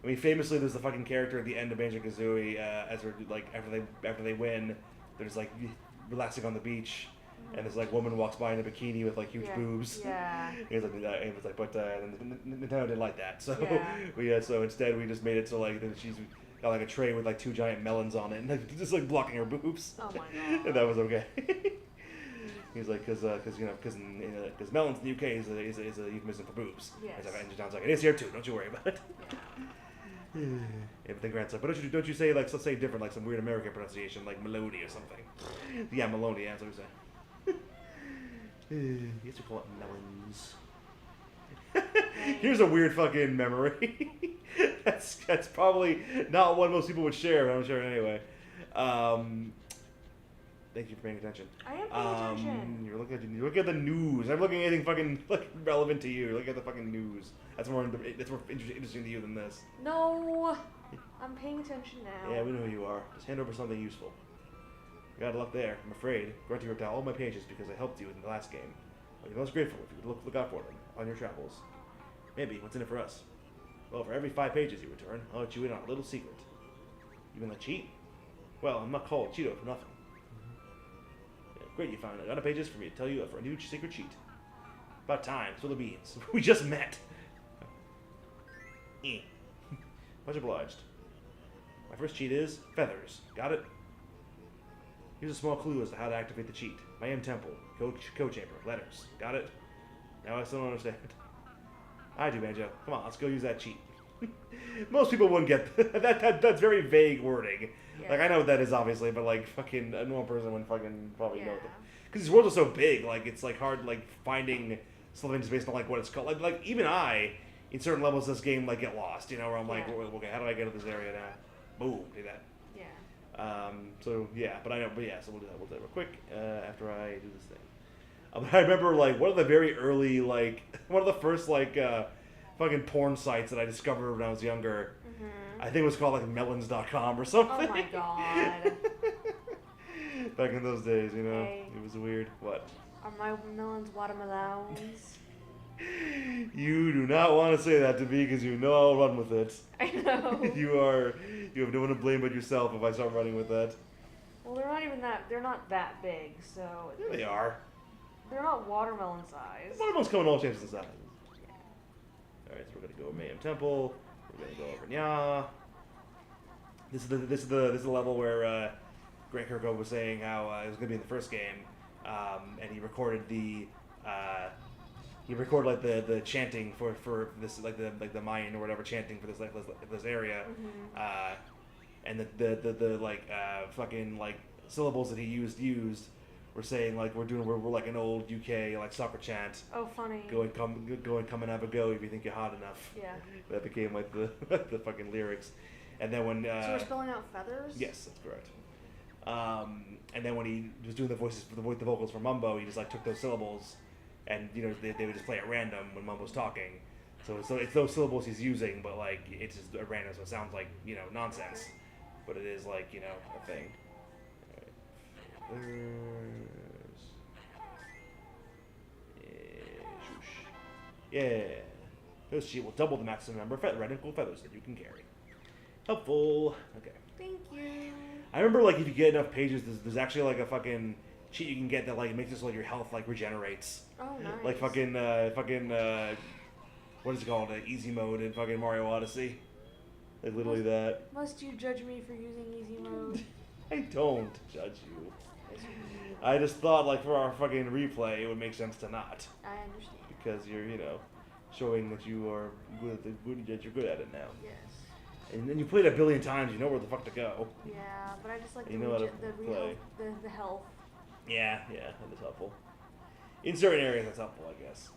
I mean, famously, there's the fucking character at the end of Banjo-Kazooie, as they're, like, after they win, they're just, like, relaxing on the beach, and this, like, woman walks by in a bikini with, like, huge boobs. Yeah. But Nintendo didn't like that, so so instead we just made it so, like, she's got, like, a tray with, like, 2 giant melons on it, and, like, just, like, blocking her boobs. Oh, my God. And that was okay. He's like, because melons in the UK is a euphemism for boobs. Yes. And John's like, it is here too. Don't you worry about it. Yeah. Yeah, but then Grant's like, but don't you say, like, let's say different, like some weird American pronunciation, like Maloney or something. Yeah, Maloney. Yeah, that's what we say. Yes, we call it melons. Here's a weird fucking memory. that's probably not what most people would share, but I'm sharing anyway. Thank you for paying attention. I am paying attention. You're looking at the news. I'm looking at anything fucking like relevant to you. Look at the fucking news. That's more interesting to you than this. No, I'm paying attention now. Yeah, we know who you are. Just hand over something useful. You got luck there. I'm afraid. Grunty ripped out all my pages because I helped you in the last game. I'd be most grateful if you would look out for them on your travels. Maybe. What's in it for us? Well, for every 5 pages you return, I'll let you in on a little secret. You mean like cheat? Well, I'm not called Cheeto for nothing. Great, you found a lot of pages for me to tell you a new secret cheat. About time, spill the beans. We just met. Much obliged. My first cheat is feathers. Got it? Here's a small clue as to how to activate the cheat. My M temple, code chamber, letters. Got it? Now I still don't understand. I do, Banjo. Come on, let's go use that cheat. Most people wouldn't get that's very vague wording. Yeah. Like, I know what that is, obviously, but, like, fucking a normal person wouldn't fucking probably know that. Because these worlds are so big, like, it's, like, hard, like, finding something just based on, like, what it's called. Like even I, in certain levels of this game, like, get lost, you know, where I'm like, okay, how do I get to this area now? Boom, do that. Yeah. So, yeah, so we'll do that. We'll do that real quick after I do this thing. I remember, like, one of the very early, like, one of the first, like, fucking porn sites that I discovered when I was younger. I think it was called like melons.com or something. Oh my god. Back in those days, you know. Hey. It was weird. What? Are my melons watermelons? You do not want to say that to me because you know I'll run with it. I know. You have no one to blame but yourself if I start running with that. Well, they're not that big, so. Yeah, they are. They're not watermelon size. Watermelons come in all shapes and sizes. Alright, so we're gonna go over Mayhem Temple. We're gonna go over Nya. This is the level where Grant Kirkhope was saying how it was gonna be in the first game, and he recorded the the chanting for this like the Mayan or whatever chanting for this area, and the fucking like syllables that he used. We're saying like we're like an old UK like soccer chant. Oh, funny. Go and come and have a go if you think you're hot enough. Yeah. That became like the the fucking lyrics, and then when. So we're spelling out feathers. Yes, that's correct. And then when he was doing the voices for the vocals for Mumbo, he just like took those syllables, and you know they would just play at random when Mumbo's talking. So it's those syllables he's using, but like it's just at random, so it sounds like nonsense, but it is like a thing. Yeah. This sheet will double the maximum number of red and gold feathers that you can carry. Helpful. Okay. Thank you. I remember like if you get enough pages, there's actually like a fucking cheat you can get that like makes it so like your health like regenerates. Oh, nice. Like fucking what is it called? Easy mode in fucking Mario Odyssey. Like literally that. Must you judge me for using easy mode? I don't judge you. I just thought, like, for our fucking replay, it would make sense to not. I understand. Because you're, showing that you are that you're good at it now. Yes. And then you played it a billion times, you know where the fuck to go. Yeah, but I just like the health. Yeah, that is helpful. In certain areas, that's helpful, I guess.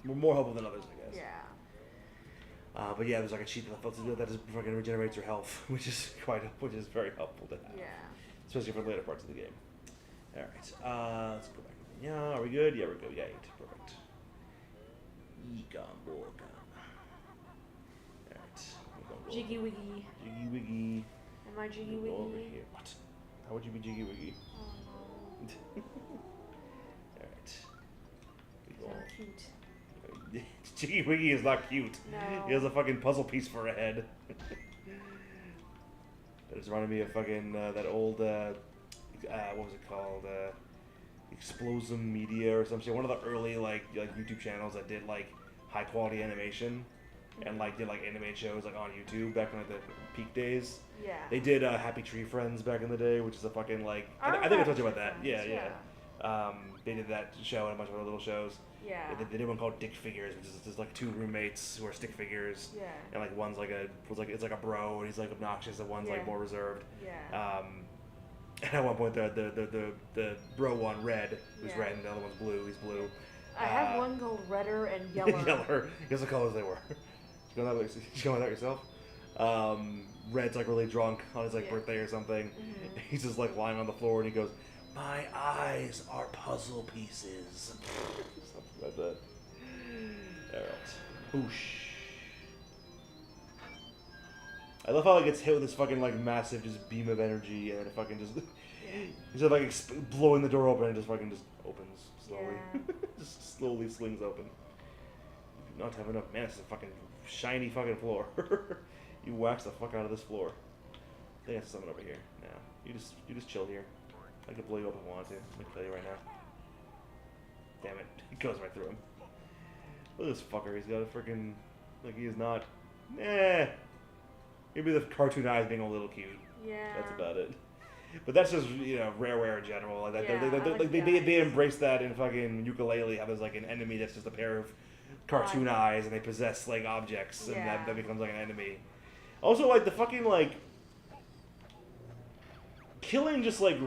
More helpful than others, I guess. Yeah. But yeah, there's like a cheat that just fucking regenerates your health, which is very helpful to have. Yeah. Especially for later parts of the game. Alright, let's go back. Yeah, are we good? Yeah, we're good. Yeah, 8. Perfect. Alright. Jiggy Wiggy. Jiggy Wiggy. Am I Jiggy Wiggy? Over here. What? How would you be Jiggy Wiggy? Oh. Alright. cute. Chicky Wiggy is not cute. No. He has a fucking puzzle piece for a head. That just reminded me of fucking that old what was it called? Explosive Media or some shit. One of the early like YouTube channels that did like high quality animation and like did like anime shows like on YouTube back in like the peak days. Yeah. They did Happy Tree Friends back in the day, which is a fucking like I think I told you about that. Yeah. They did that show and a bunch of other little shows. Yeah. They did one called Dick Figures, which is just like two roommates who are stick figures. Yeah. And like one's like it's like a bro and he's like obnoxious and one's like more reserved. Yeah. And at one point the bro one red, who's red, and the other one's blue, he's blue. I have one called Redder and Yeller. Yeller. Guess what colors they were. You going that yourself? Red's like really drunk on his like birthday or something. Mm-hmm. He's just like lying on the floor and he goes, "My eyes are puzzle pieces." Something like that. Alright. Whoosh. I love how it gets hit with this fucking like massive just beam of energy and then it fucking just instead of like blowing the door open, it just fucking just opens slowly. Yeah. Just slowly swings open. You do not have enough. Man, it's a fucking shiny fucking floor. You wax the fuck out of this floor. I think that's something over here. No, you just chill here. I could blow you up if I wanted to. I can tell you right now. Damn it. It goes right through him. Look at this fucker. He's got a freaking... Like, he is not... Maybe the cartoon eyes being a little cute. Yeah. That's about it. But that's just, you know, rareware in general. Like, Yeah, they embrace that in fucking Ukulele, how there's, like, an enemy that's just a pair of cartoon eyes, and they possess, like, objects, and that becomes, like, an enemy. Also, like, the fucking, like... Killing just, like,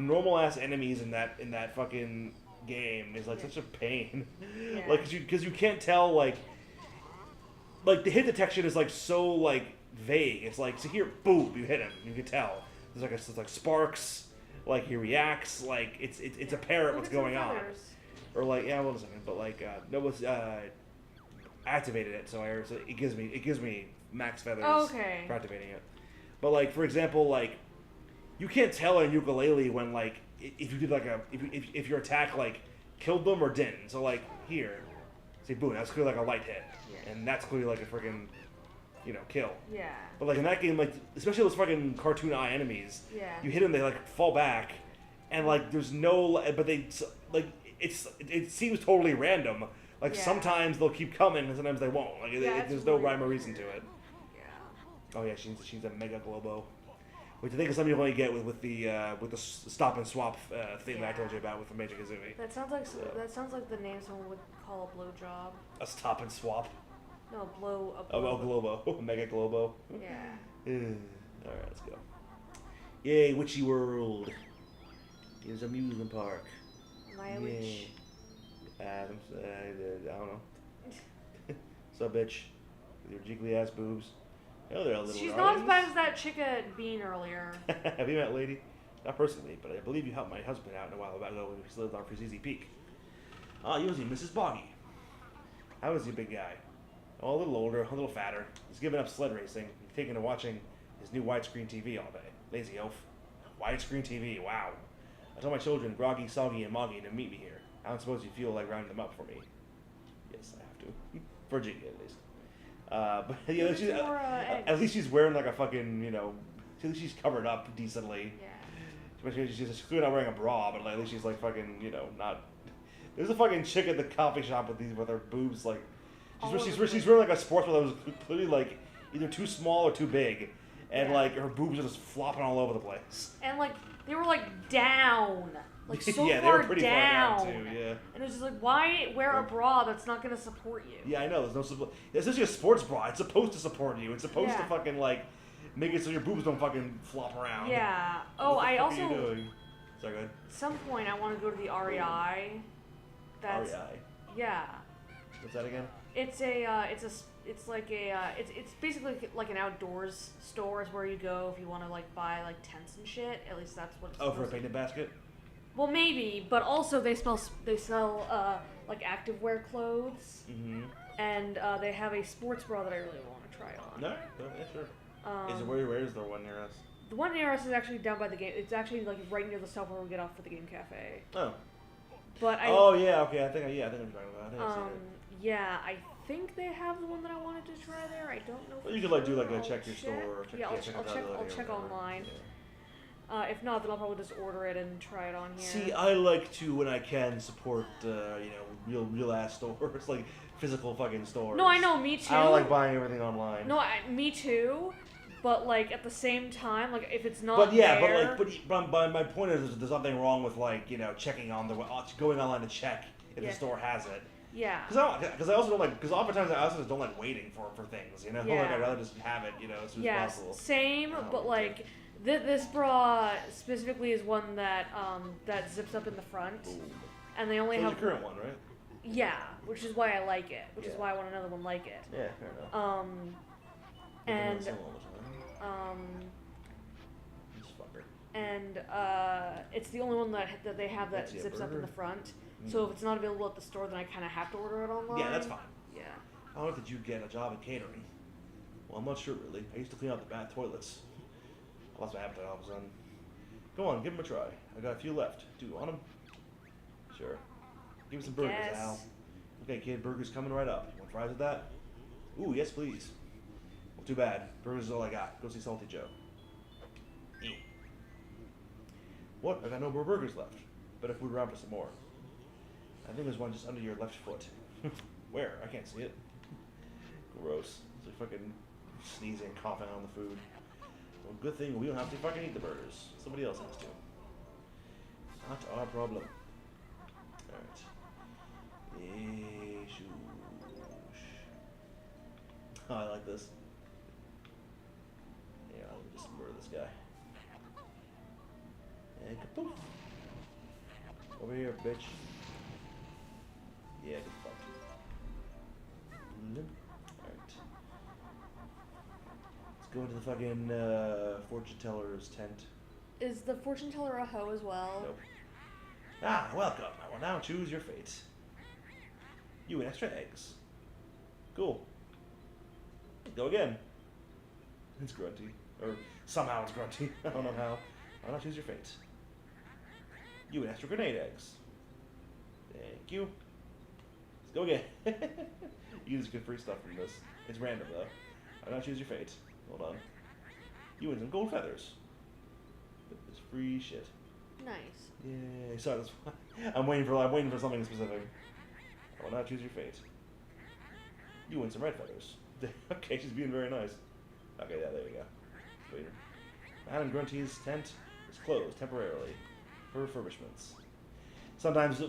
normal-ass enemies in that fucking game is, like, such a pain. Yeah. Like, because you can't tell, like, the hit detection is, like, so, like, vague. It's like, so here, boom, you hit him. You can tell. There's like sparks, like, he reacts, like, it's apparent what's going on. Or, like, yeah, well, a second, but, like, no one's, activated it, so it gives me max feathers for activating it. But, like, for example, like, you can't tell in Ukulele when, like, if you did, like, if your attack, like, killed them or didn't. So, like, here, say, boom, that's clearly, like, a light hit. Yeah. And that's clearly, like, a freaking, you know, kill. Yeah. But, like, in that game, like, especially those fucking cartoon eye enemies, you hit them, they, like, fall back, and, like, there's no, but they, like, it seems totally random. Like, sometimes they'll keep coming, and sometimes they won't. Like, there's no rhyme or reason to it. Yeah. Oh, yeah, she's a Mega Globo. Which I think is something you only get with the stop and swap thing that I told you about with Major Kazooie. That sounds like the name someone would call a blowjob. A stop and swap. No, a blow. Oh, Globo, Mega Globo. Yeah. All right, let's go. Yay, Witchy World. Here's an amusement park. My witch. I don't know. What's up, bitch? With your jiggly ass boobs. Oh, they're a little She's not as bad as that chick at Bean earlier. Have you met Lady? Not personally, but I believe you helped my husband out a while ago when he lived on Frazizi Peak. Ah, you was Mrs. Boggy. How was he, big guy? Oh, a little older, a little fatter. He's given up sled racing. He's taken to watching his new widescreen TV all day. Lazy oaf. Widescreen TV, wow. I told my children, Groggy, Soggy, and Moggy, to meet me here. I don't suppose you feel like rounding them up for me. Yes, I have to. For Jiggy, at least. But yeah, at least she's wearing like a fucking, you know, at least she's covered up decently. Yeah. She's clearly not wearing a bra, but like, at least she's like fucking, you know, not. There's a fucking chick at the coffee shop with her boobs like. She's wearing like a sports bra that was clearly like either too small or too big, and like her boobs are just flopping all over the place. And like they were like down. Like so yeah, far they were pretty down. far down too, yeah. And it was just like, why wear a bra that's not going to support you? Yeah, I know. There's no support. It's just a sports bra. It's supposed to support you. It's supposed to fucking like make it so your boobs don't fucking flop around. Yeah. Oh, what the I fuck also. Are you doing? Sorry, go ahead. At some point, I want to go to the REI. REI. Yeah. What's that again? It's basically like an outdoors store is where you go if you want to like buy like tents and shit. At least that's what it's Oh, for a picnic basket? Well, maybe, but also they sell like activewear clothes, and they have a sports bra that I really want to try on. No, yeah, sure. Where is there one near us? The one near us is actually down by the game. It's actually like right near the stop where we get off for the game cafe. Oh. But I. Oh yeah, okay. I think I'm talking about. I think I've seen it. Yeah, I think they have the one that I wanted to try there. I don't know. Well, you could like do like a check your store. Or check, I'll check online. Yeah. If not, then I'll probably just order it and try it on here. See, I like to when I can support real ass stores like physical fucking stores. No, I know, me too. I don't like buying everything online. No, me too. But like at the same time, like if it's not. But yeah, there, but my point is, there's nothing wrong with like checking on going online to check if the store has it. Yeah. Because I also don't like, because oftentimes I also just don't like waiting for things, Yeah. Like I'd rather just have it, as soon as possible. Same, but like this bra specifically is one that that zips up in the front, and they only have the current one, right? Yeah, which is why I like it, which is why I want another one like it. Yeah, fair enough. And it's the only one that they have that zips up in the front. So if it's not available at the store, then I kind of have to order it online. Yeah, that's fine. Yeah. How did you get a job in catering? Well, I'm not sure really. I used to clean out the bath toilets. I lost my appetite all of a sudden. Go on, give them a try. I got a few left. Do you want them? Sure. Give me some burgers, Al. Okay, kid, burgers coming right up. You want fries with that? Ooh, yes, please. Well, too bad. Burgers is all I got. Go see Salty Joe. What? I got no more burgers left. Better food around for some more. I think there's one just under your left foot. Where? I can't see it. Gross. It's like fucking sneezing, coughing on the food. Well, good thing we don't have to fucking eat the burgers. Somebody else has to. Not our problem. Alright. Oh, I like this. Yeah, I'll just murder this guy. And kapoof. Over here, bitch. Yeah, get fucked. Alright. Let's go into the fucking fortune teller's tent. Is the fortune teller a hoe as well? Nope. Ah, welcome. I will now choose your fate. You win extra eggs. Cool. Go again. It's grunty. Or somehow it's grunty. I don't know how. I'll now choose your fate. You win extra grenade eggs. Thank you. Let's go again. You just get free stuff from this. It's random though. I'll now choose your fate. Hold on. You win some gold feathers. It's free shit. Nice. Yay. Sorry, that's I'm waiting for something specific. I will now choose your fate. You win some red feathers. Okay, she's being very nice. Okay, yeah, there you go. Later. Madam Grunty's tent is closed temporarily for refurbishments. Sometimes,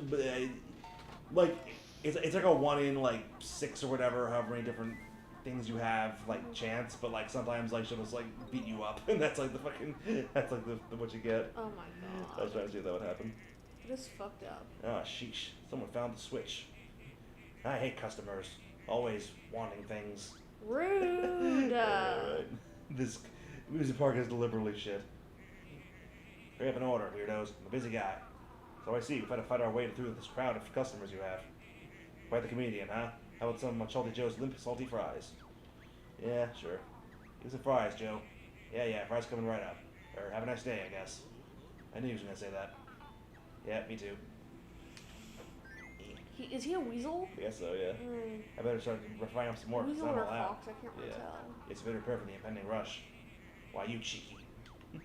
like, it's like a 1 in like 6 or whatever, however many different things you have, like, chance, but like sometimes like she'll just like beat you up, and that's like the what you get. Oh my god. I was trying to see if that would happen. This fucked up. Ah, sheesh. Someone found the switch. I hate customers. Always wanting things. Rude. Yeah, right. This music park is deliberately shit. Hurry up and order, weirdos. I'm a busy guy. So I see, we've had to fight our way through this crowd of customers you have. Quite the comedian, huh? How about some of Salty Joe's limp, salty fries? Yeah, sure. Give some fries, Joe. Yeah, fries coming right up. Or have a nice day, I guess. I knew he was gonna say that. Yeah, me too. Is he a weasel? I guess so, yeah. I better start refining up some more. Weasel or a fox? I can't really tell. It's better prepare for the impending rush. Why, you cheeky. Yes.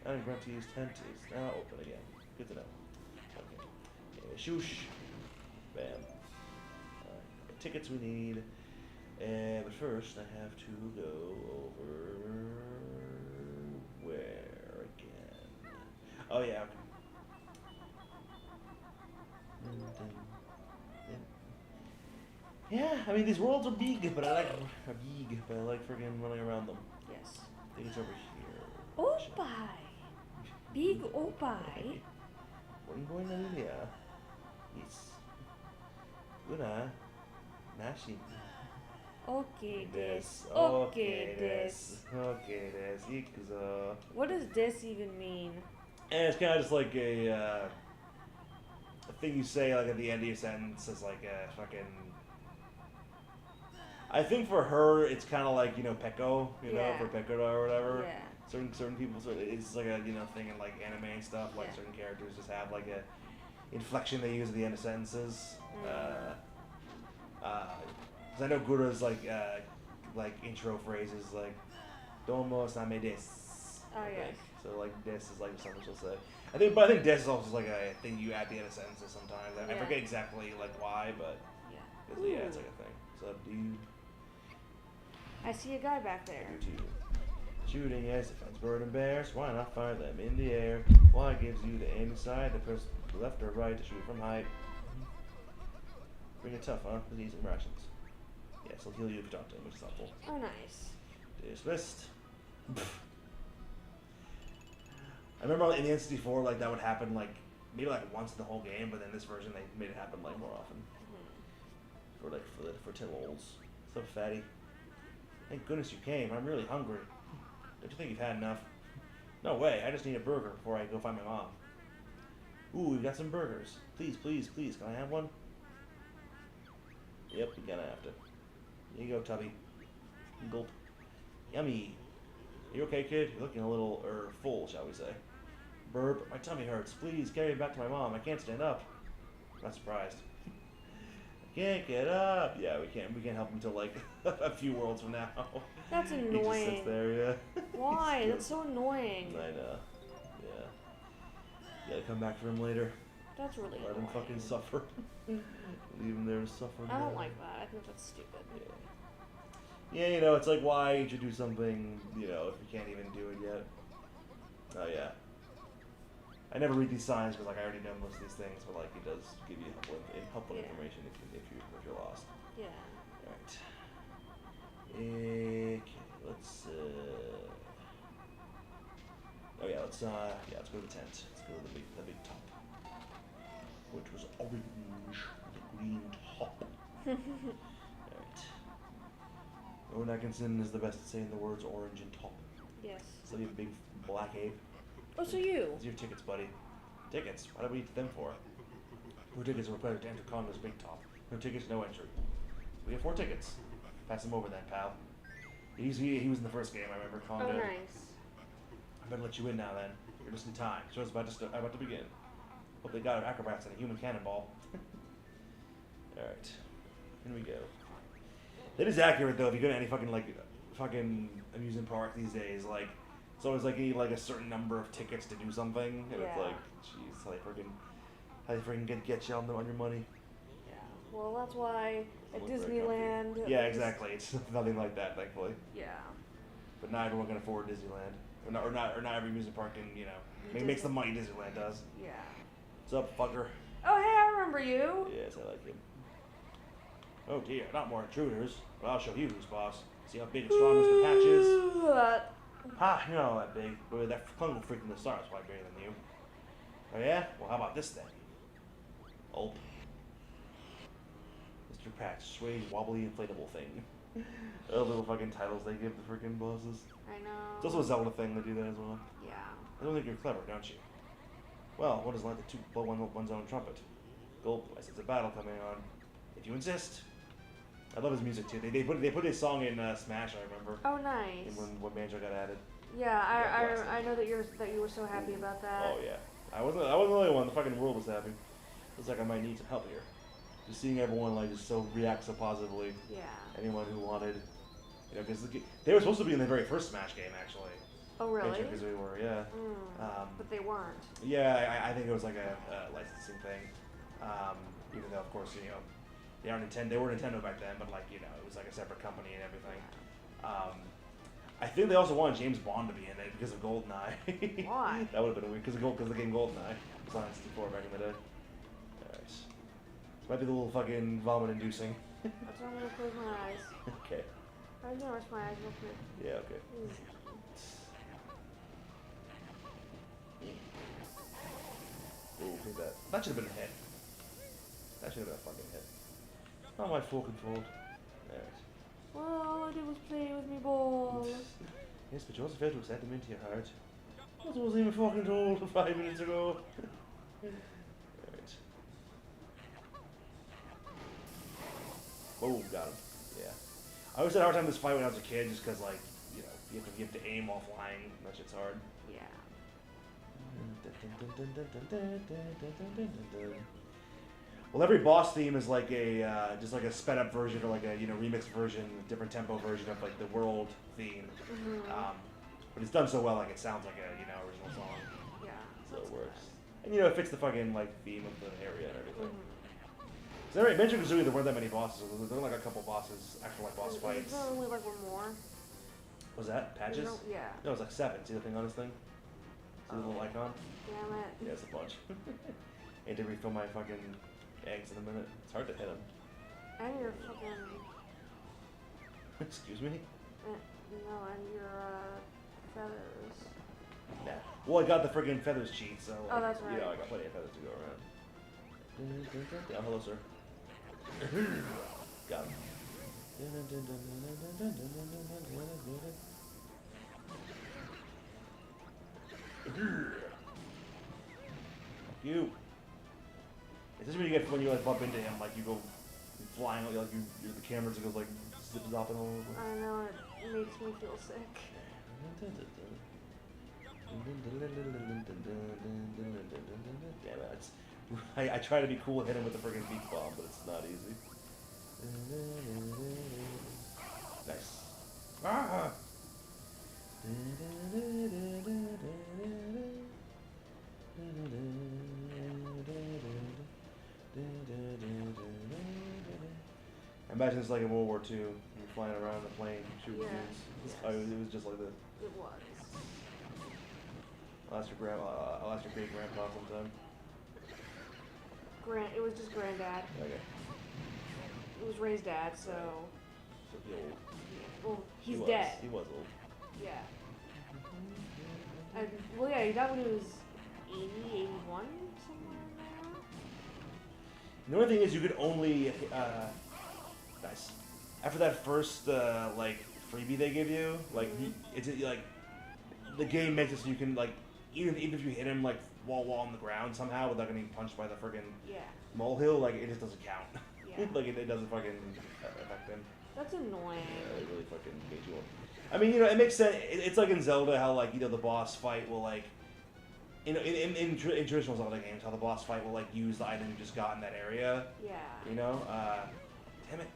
And Grunty's tent is now open again. Good to know. Okay. Shoosh. Bam. Alright. The tickets we need. But first, I have to go over... where again? Oh, yeah, okay. Yeah, I mean these worlds are big, but I like friggin' running around them. Yes. I think it's over here. Opie. Big Opie. Going in here. Yes. Una. Nashi. Okay, this. Okay, this. Okay, this. Ikuzo. What does this even mean? And it's kind of just like a thing you say like at the end of your sentence is like a fucking. I think for her it's kind of like Peko, for Pekora or whatever. Yeah. Certain people, it's like a thing in like anime and stuff. Like certain characters just have like a inflection they use at the end of sentences. Because I know Gura's like intro phrases like "Domo same desu." Oh yes. So like des is like something she'll say. I think des is also just like a thing you add at the end of sentences sometimes. I forget exactly like why, but yeah, it's like a thing. So dude. I see a guy back there. Shooting as defense bird and bears. Why not fire them in the air? Why gives you the aim side to press left or right to shoot from height? Bring it tough, huh? With easy rations. Yes, he'll heal you if you talk to him, which is helpful. Oh, nice. Dismissed. I remember in the N64, like that would happen like maybe like once in the whole game, but then this version they made it happen like more often. For Timol's. What's up, fatty? Thank goodness you came. I'm really hungry. Don't you think you've had enough? No way. I just need a burger before I go find my mom. Ooh, we've got some burgers. Please, please, please. Can I have one? Yep, you're gonna have to. Here you go, Tubby. Gulp. Yummy. You okay, kid? You're looking a little, full, shall we say. Burp. My tummy hurts. Please carry me back to my mom. I can't stand up. I'm not surprised. I can't get up. Yeah, we can't help him until like a few worlds from now. That's annoying. He just sits there, yeah. Why? That's so annoying. I know. Yeah. You gotta come back for him later. That's really Let annoying. him fucking suffer. Leave him there to suffer. I don't like that. I think that's stupid. Yeah, you know, it's like, why introduce something, you know, if you can't even do it yet? Oh, yeah. I never read these signs because, like, I already know most of these things, but, like, it does give you helpful information if you're lost. Yeah. Alright. Okay, let's, oh, yeah, let's go to the tent. Let's go to the big top. Which was orange with a green top. Alright. Owen Atkinson is the best at saying the words orange and top. Yes. So you have a big black ape. Oh, so you? Those are your tickets, buddy. Tickets? What do we need them for? 4 tickets are required to enter Congo's big top. No tickets, no entry. We have 4 tickets. Pass them over then, pal. He was in the first game, I remember. Congo. Oh, nice. I better let you in now then. You're just in time. Show's about to begin. Hope they got acrobats and a human cannonball. Alright. In we go. It is accurate though, if you go to any fucking amusement park these days, like it's always like you need like a certain number of tickets to do something. And it's like, jeez, how they freaking get you on your money. Yeah. Well, that's why at Disneyland. Yeah, exactly. It's nothing like that, thankfully. Yeah. But not everyone can afford Disneyland. Or not every amusement park can, you know, makes the money Disneyland does. Yeah. What's up, fucker? Oh, hey, I remember you. Yes, I like him. Oh dear, not more intruders. But I'll show you who's boss. See how big and strong Mr. Patch is? Ha, you're not all that big. But that Congo freak from the start is quite bigger than you. Oh yeah? Well, how about this then? Ulp. Mr. Patch, sway wobbly inflatable thing. Oh, little fucking titles they give the freaking bosses. I know. It's also a Zelda thing, they do that as well. Yeah. I don't think you're clever, don't you? Well, what is like to blow one's own trumpet? Gulp, I sense a battle coming on. If you insist. I love his music too. They put his song in Smash, I remember. Oh, nice. When Banjo got added. Yeah, I know that you were so happy about that. Oh yeah. I wasn't the only one. The fucking world was happy. Looks like I might need some help here. Just seeing everyone like just react so positively. Yeah. Anyone who wanted, you know, because they were supposed to be in the very first Smash game actually. Oh really? Because we were, yeah. But they weren't. Yeah, I think it was like a licensing thing. Even though, of course, you know, they were Nintendo back then, but like, you know, it was like a separate company and everything. I think they also wanted James Bond to be in it because of GoldenEye. Why? That would have been weird because of the game GoldenEye. It was on 64 back in the day. Alright. This might be the little fucking vomit inducing. That's why I'm gonna close my eyes. Okay. I'm gonna rest my eyes real quick. Yeah, okay. Ooh, look at that. That should have been a hit. That should have been a fucking hit. Not my fucking fault. Alright. Well, all I did was play with me ball. Yes, but you also failed to accept them into your heart. That wasn't even fucking told 5 minutes ago. Alright. Oh, got him. Yeah. I always had a hard time with this fight when I was a kid just because, like, you know, you have to aim while flying. That shit's hard. Yeah. Well, every boss theme is like a just like a sped up version or like a remixed version, different tempo version of like the world theme. But it's done so well, like it sounds like a original song. Yeah. So it works, and it fits the fucking like theme of the area and everything. So anyway, Banjo-Tooie, there weren't that many bosses. There were like a couple bosses, actual like boss fights. There's only like one more. Was that patches? Yeah. No, it was like 7. See the thing on this thing? See the little icon? Damn it. Yeah, it's a bunch. I had to refill my fucking eggs in a minute. It's hard to hit them. And your fucking... Excuse me? No, and your feathers. Nah. Well, I got the friggin' feathers cheat, so like, that's right. I got plenty of feathers to go around. Yeah, hello, sir. Got him. You. Is this when you like bump into him, like you go flying, like the camera just goes like zip zopping all over? I know, it makes me feel sick. Damn it! I try to be cool, hit him with the friggin' beak bomb, but it's not easy. Nice. Ah! Imagine it's like in World War II, you're flying around the plane, shooting dudes. Yes. It was just like this. It was. I'll ask your great grandpa sometime. It was just granddad. Okay. It was Ray's dad, so... So he old. Well, he's He was. dead. He was old. Yeah. Well, yeah, he died when he was 80, 81, somewhere in there. The only thing is you could only, nice. After that first, like, freebie they give you, like, it's like, the game makes it so you can, like, even if you hit him, like, while on the ground somehow without getting punched by the friggin' molehill, like, it just doesn't count. Yeah. Like, it doesn't fucking affect him. That's annoying. Yeah, they really fucking made you. I mean, it makes sense. It's like in Zelda how, like, the boss fight will, like, in traditional Zelda games, how the boss fight will, like, use the item you just got in that area. Yeah. Damn it.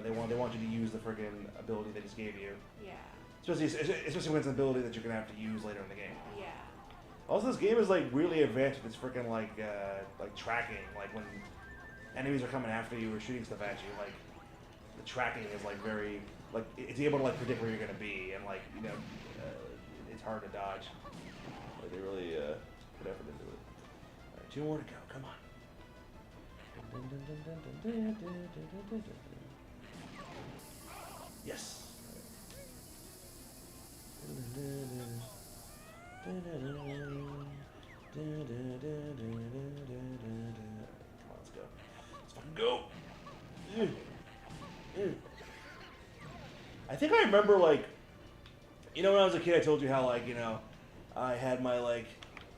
They want you to use the friggin' ability they just gave you. Yeah. Especially when it's an ability that you're gonna have to use later in the game. Yeah. Also, this game is like really advanced with its freaking like tracking. Like when enemies are coming after you or shooting stuff at you, like the tracking is like very like it's able to like predict where you're gonna be and like it's hard to dodge. Like they really put effort into it. All right, 2 more to go. Come on. Yes. Come on, let's go. Let's fucking go. I think I remember, like, when I was a kid, I told you how, like, I had my, like,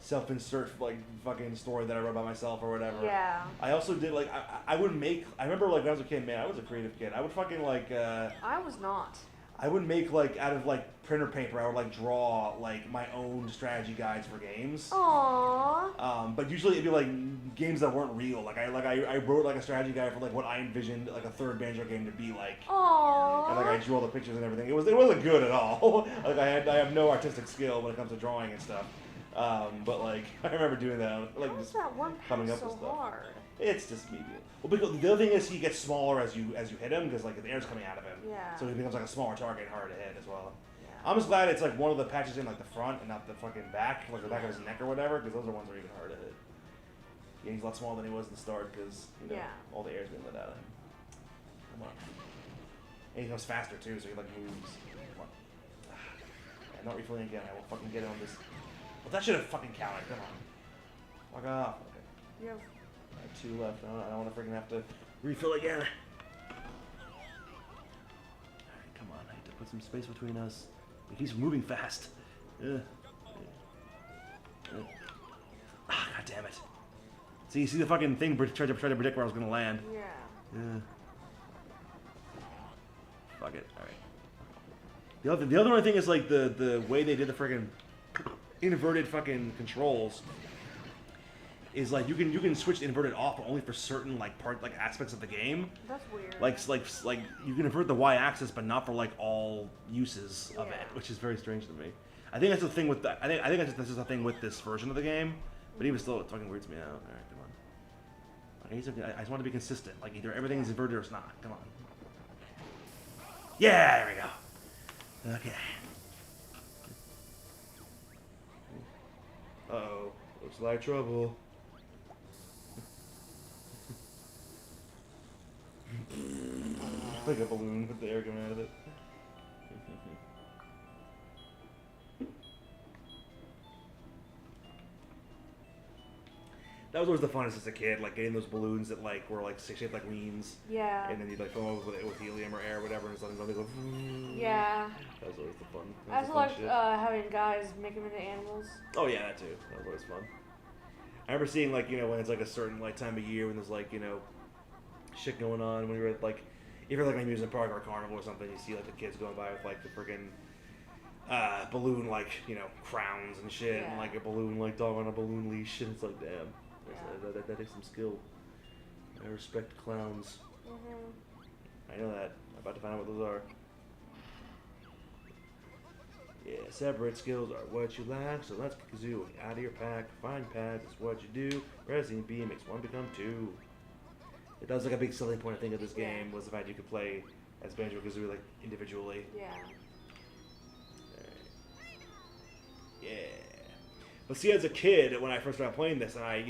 self-insert, like, fucking story that I wrote by myself or whatever. Yeah. I also did, like, I would make, I remember, like, when I was a kid, man, I was a creative kid. I would fucking, like, I was not. I would make, like, out of, like, printer paper, I would, like, draw, like, my own strategy guides for games. Aww. But usually it'd be, like, games that weren't real. Like, I wrote, like, a strategy guide for, like, what I envisioned, like, a third Banjo game to be like. Aww. And, like, I drew all the pictures and everything. It wasn't good at all. Like, I have no artistic skill when it comes to drawing and stuff. But, like, I remember doing that. Like, how just is that one coming up so with stuff. hard? It's just medium. Well, because the other thing is he gets smaller as you hit him because like the air's coming out of him. Yeah. So he becomes like a smaller target and harder to hit as well. Yeah. I'm just glad it's like one of the patches in like the front and not the fucking back, like the back of his neck or whatever, because those are ones that are even harder to hit. Yeah, he's a lot smaller than he was at the start because all the air's being let out of him. Come on. And he comes faster too, so he like moves. Come on. I'm not refilling again. I will fucking get on this. Well, that should have fucking counted. Come on. Fuck off. Okay. You have... I have 2 left. I don't want to freaking have to refill again. Alright, come on. I have to put some space between us. He's moving fast. Ah, god damn it. See, you see the fucking thing try to predict where I was going to land. Yeah. Fuck it. Alright. The other thing is like the way they did the friggin' inverted fucking controls is like you can switch inverted off, but only for certain like aspects of the game. That's weird. Like you can invert the y-axis, but not for like all uses of it, which is very strange to me. I think that's the thing with I think this is the thing with this version of the game, but even still, it fucking weirds me out. All right, come on. I just want to be consistent. Like either everything's inverted or it's not. Come on. Yeah, there we go. Okay. Uh-oh. Looks like trouble. Like a balloon with the air coming out of it. That was always the funnest as a kid, like getting those balloons that like were like shaped like wings. Yeah. And then you'd like fill them with helium or air or whatever, and something they go. Yeah. That was always the fun. I also liked having guys make them into animals. Oh yeah, that too. That was always fun. I remember seeing like when it's like a certain like time of year when there's like shit going on when you're at like if you're like an amusement park or a carnival or something, you see like the kids going by with like the friggin' balloon like crowns and shit, and like a balloon like dog on a balloon leash, and it's like damn. That takes some skill. I respect clowns. I know that. I'm about to find out what those are. Yeah, separate skills are what you lack, so let's Kazooie out of your pack. Find paths is what you do. Pressing B makes one become two. That was like a big selling point I think of this game was the fact you could play as Banjo-Kazooie like individually. Yeah. Yeah. But see, as a kid, when I first started playing this, and I,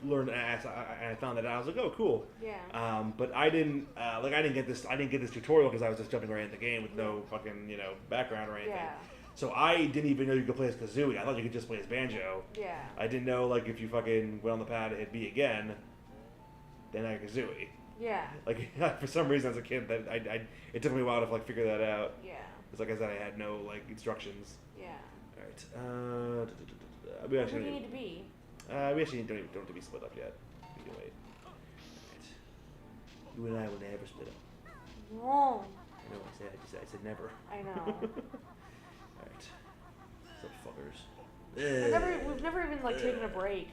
learned, and I found that out, I was like, oh, cool. Yeah. But I didn't, I didn't get this tutorial because I was just jumping right into the game with no fucking, background or anything. Yeah. So I didn't even know you could play as Kazooie. I thought you could just play as Banjo. Yeah. I didn't know, like, if you fucking went on the pad and hit B again, then I had Kazooie. Yeah. Like, for some reason as a kid, it took me a while to, like, figure that out. Yeah. Because, like I said, I had no, like, instructions. Yeah. Alright, we actually Who do you need to be? We actually don't have to be split up yet. We can wait. Alright. You and I will never split up. Wrong. I know, I said never. I know. Alright. What's up, fuckers? We've never even, like, taken a break.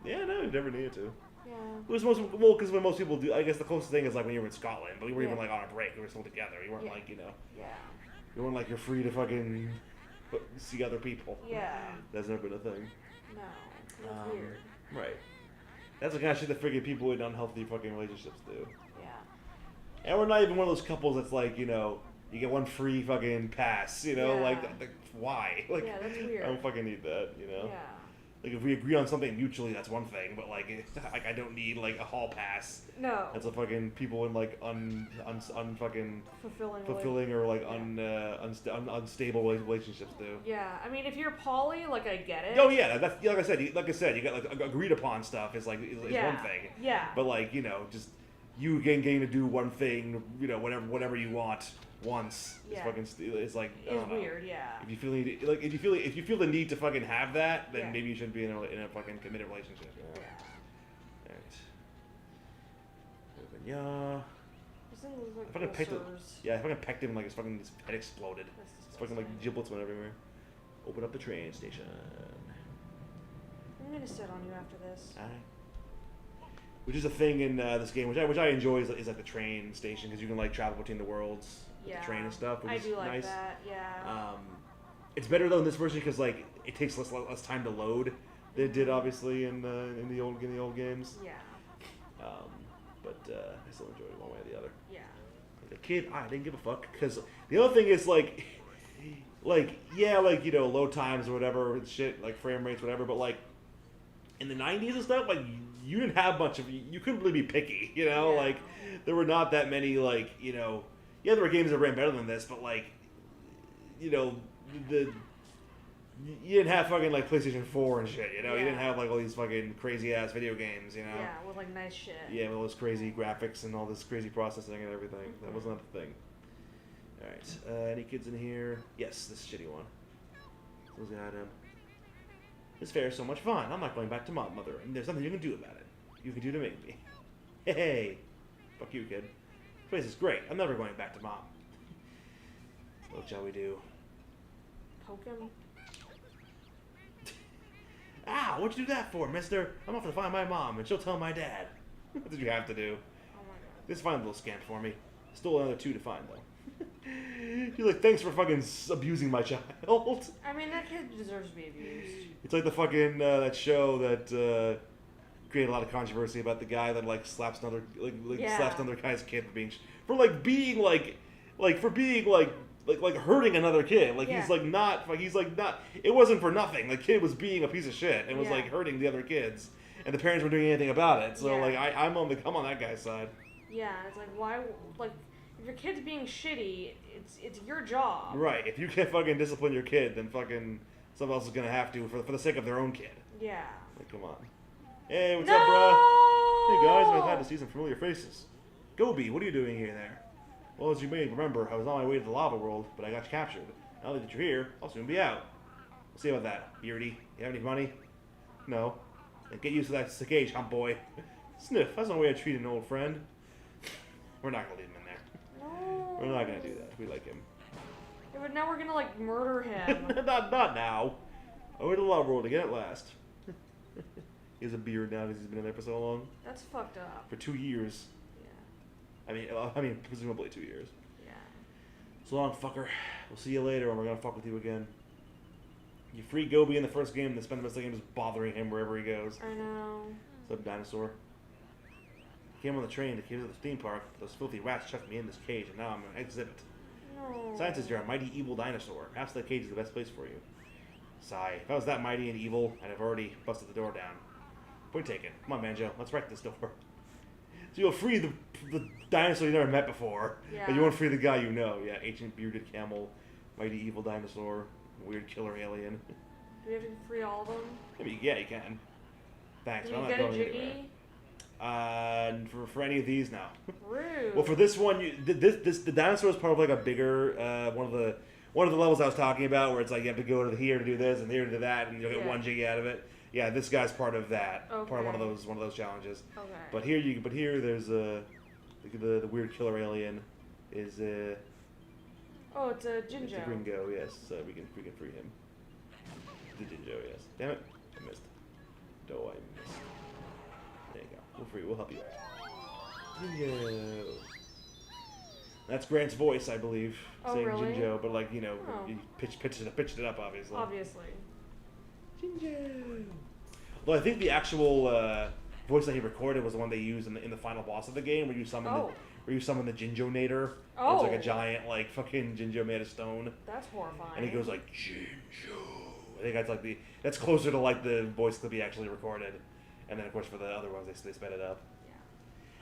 Yeah, no, we never needed to. Yeah. It was because when most people do, I guess the closest thing is like when you were in Scotland, but we weren't even like on a break. We were still together. You weren't like, Yeah. you weren't like you're free to fucking see other people. Yeah. That's never been a thing. No. That's weird. Right. That's the kind of shit that friggin' people in unhealthy fucking relationships do. Yeah. And we're not even one of those couples that's like, you get one free fucking pass, like why? Like, yeah, that's weird. I don't fucking need that, Yeah. Like, if we agree on something mutually, that's one thing, but, like, I don't need, like, a hall pass. No. That's a fucking people in, like, fucking fulfilling or, like, unstable relationships do. Yeah, I mean, if you're poly, like, I get it. Oh, yeah, that's, like I said, you got, like, agreed upon stuff is, like, is one thing. Yeah. But, like, just you getting to do one thing, whatever you want once. Yeah. It's like, I don't know. Weird, yeah. If you feel the need to fucking have that, then maybe you shouldn't be in a fucking committed relationship. Yeah. Alright. Yeah. Like I fucking pecked him like his head exploded. It's fucking like giblets went everywhere. Open up the train station. I'm gonna sit on you after this. Alright. Which is a thing in this game, which I enjoy, is like the train station because you can like travel between the worlds with the train and stuff. Which I do like nice. that. Yeah. It's better though in this version because like it takes less time to load than it did obviously in the old games. Yeah. But I still enjoy it one way or the other. Yeah. Like a kid, I didn't give a fuck because the other thing is like load times or whatever shit, like frame rates, whatever. But like in the 90s and stuff, like you didn't have much of you couldn't really be picky, like there were not that many like there were games that ran better than this, but like you didn't have fucking like PlayStation 4 and shit, you didn't have like all these fucking crazy ass video games, Yeah, with like nice shit. Yeah, with all this crazy graphics and all this crazy processing and everything. Mm-hmm. That was not the thing. Alright, any kids in here? Yes, this shitty one. Who's got him? This fair is so much fun. I'm not going back to Mom, Mother, and there's nothing you can do about it. You can do to make me. Hey! Fuck you, kid. This place is great. I'm never going back to Mom. What shall we do? Poke him? Ah, what'd you do that for, mister? I'm off to find my mom, and she'll tell my dad. What did you have to do? Oh my god. Just find a little scant for me. Still another 2 to find, though. You're like, thanks for fucking abusing my child. I mean, that kid deserves to be abused. It's like the fucking, that show that, created a lot of controversy about the guy that, like, slaps another, slaps another guy's kid for being, hurting another kid. Like, he's not, it wasn't for nothing. The kid was being a piece of shit and was, like, hurting the other kids. And the parents weren't doing anything about it. So, like, I'm on that guy's side. Yeah, it's like, why, like, if your kid's being shitty, it's your job. Right. If you can't fucking discipline your kid, then fucking someone else is gonna have to for the sake of their own kid. Yeah. Like, come on. Hey, what's up, bro? Hey, guys. I'm glad to see some familiar faces. Gobi, what are you doing here there? Well, as you may remember, I was on my way to the lava world, but I got captured. Now that you're here, I'll soon be out. We'll see about that, Beardy. You have any money? No. Then get used to that cage, hump boy. Sniff, that's no way to treat an old friend. We're not gonna leave him in there. No. We're not gonna do that. We like him. Yeah, but now we're gonna, like, murder him. not now. I went to the lava world again at last. He has a beard now because he's been in there for so long. That's fucked up. For 2 years. Yeah. I mean, presumably 2 years. Yeah. So long, fucker. We'll see you later, and we're gonna fuck with you again. You free Gobi in the first game, and then spend the rest of the game just bothering him wherever he goes. I know. What's up, dinosaur? Came on the train to the theme park. Those filthy rats chucked me in this cage, and now I'm an exhibit. No. Science says you're a mighty evil dinosaur. Perhaps that cage is the best place for you. Sigh. If I was that mighty and evil, I'd have already busted the door down. Point taken. Come on, Banjo. Let's wreck this door. So you'll free the dinosaur you never met before, but you won't free the guy you know. Yeah, ancient bearded camel, mighty evil dinosaur, weird killer alien. Do we have to free all of them? I mean, yeah, you can. Thanks. Can I'm you not get a going Jiggy? anywhere. For any of these, no. Rude. Well, for this one, the dinosaur is part of like a bigger one of the levels I was talking about, where it's like you have to go to here to do this and here to do that, and you'll get 1 Jiggy out of it. Yeah, this guy's part of that. Okay. Part of one of those challenges. Okay. But here there's the weird killer alien is Oh, it's a it's Jinjo. a Gringo, yes. So we can free him. The Jinjo, yes. Damn it, I missed. I missed. There you go. We'll help you out. Jinjo. That's Grant's voice, I believe, saying really? Jinjo, but like he pitched it up, obviously. Obviously. Jinjo. Well, I think the actual voice that he recorded was the one they used in the final boss of the game, where you summon the Jinjo-nator. Oh. It's like a giant, like, fucking Jinjo made of stone. That's horrifying. And he goes like, Jinjo. I think that's like that's closer to like the voice clip he actually recorded. And then of course for the other ones they sped it up. Yeah.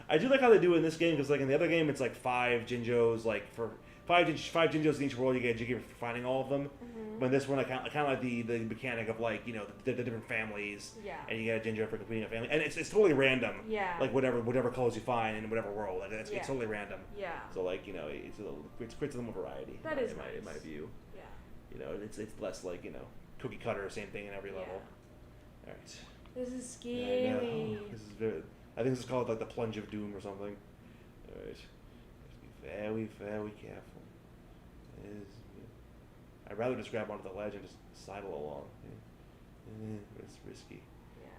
I do like how they do it in this game, because like in the other game it's like 5 Jinjos, like for five Jinjos in each world you get a Jiggy for finding all of them. Mm-hmm. But in this one I kind of like the mechanic of like, you know, the different families. Yeah. And you get a Jinjo for completing a family, and it's totally random. Yeah. Like whatever colors you find in whatever world, like, it's totally random. Yeah. So like, you know, it creates a little more variety. That is nice. In my view. Yeah. You know, it's less like, you know, cookie cutter, same thing in every level. All right. This is scary. This is very. I think this is called like the plunge of doom or something. All right. Just be very, very careful. I'd rather just grab onto the ledge and just sidle along. It's risky. Yeah.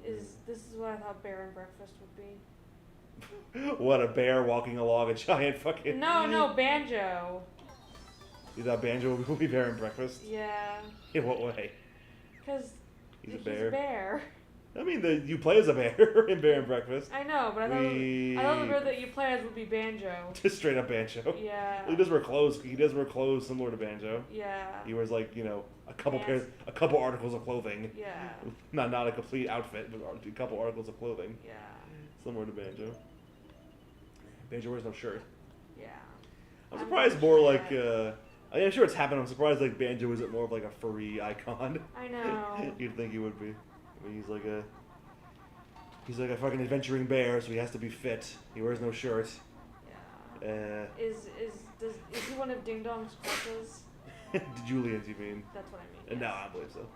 This is what I thought bear and breakfast would be. What, a bear walking along a giant fucking... No, Banjo. You thought Banjo would be bear and breakfast? Yeah. In what way? Because he's a bear. bear. I mean, you play as a bear in Bear and Breakfast. I know, but I thought the bear that you play as would be Banjo. Just straight up Banjo. Yeah. He does wear clothes. He does wear clothes similar to Banjo. Yeah. He wears like, you know, a couple articles of clothing. Yeah. Not a complete outfit, but a couple articles of clothing. Yeah. Similar to Banjo. Banjo wears no shirt. Yeah. I'm surprised more like. I mean, I'm sure it's happened. I'm surprised like Banjo isn't more of like a furry icon. I know. You'd think he would be. I mean, he's like a fucking adventuring bear, so he has to be fit. He wears no shirt. Yeah. Is he one of Ding Dong's crushes? The Julians, you mean? That's what I mean. No, Yes. I don't believe so.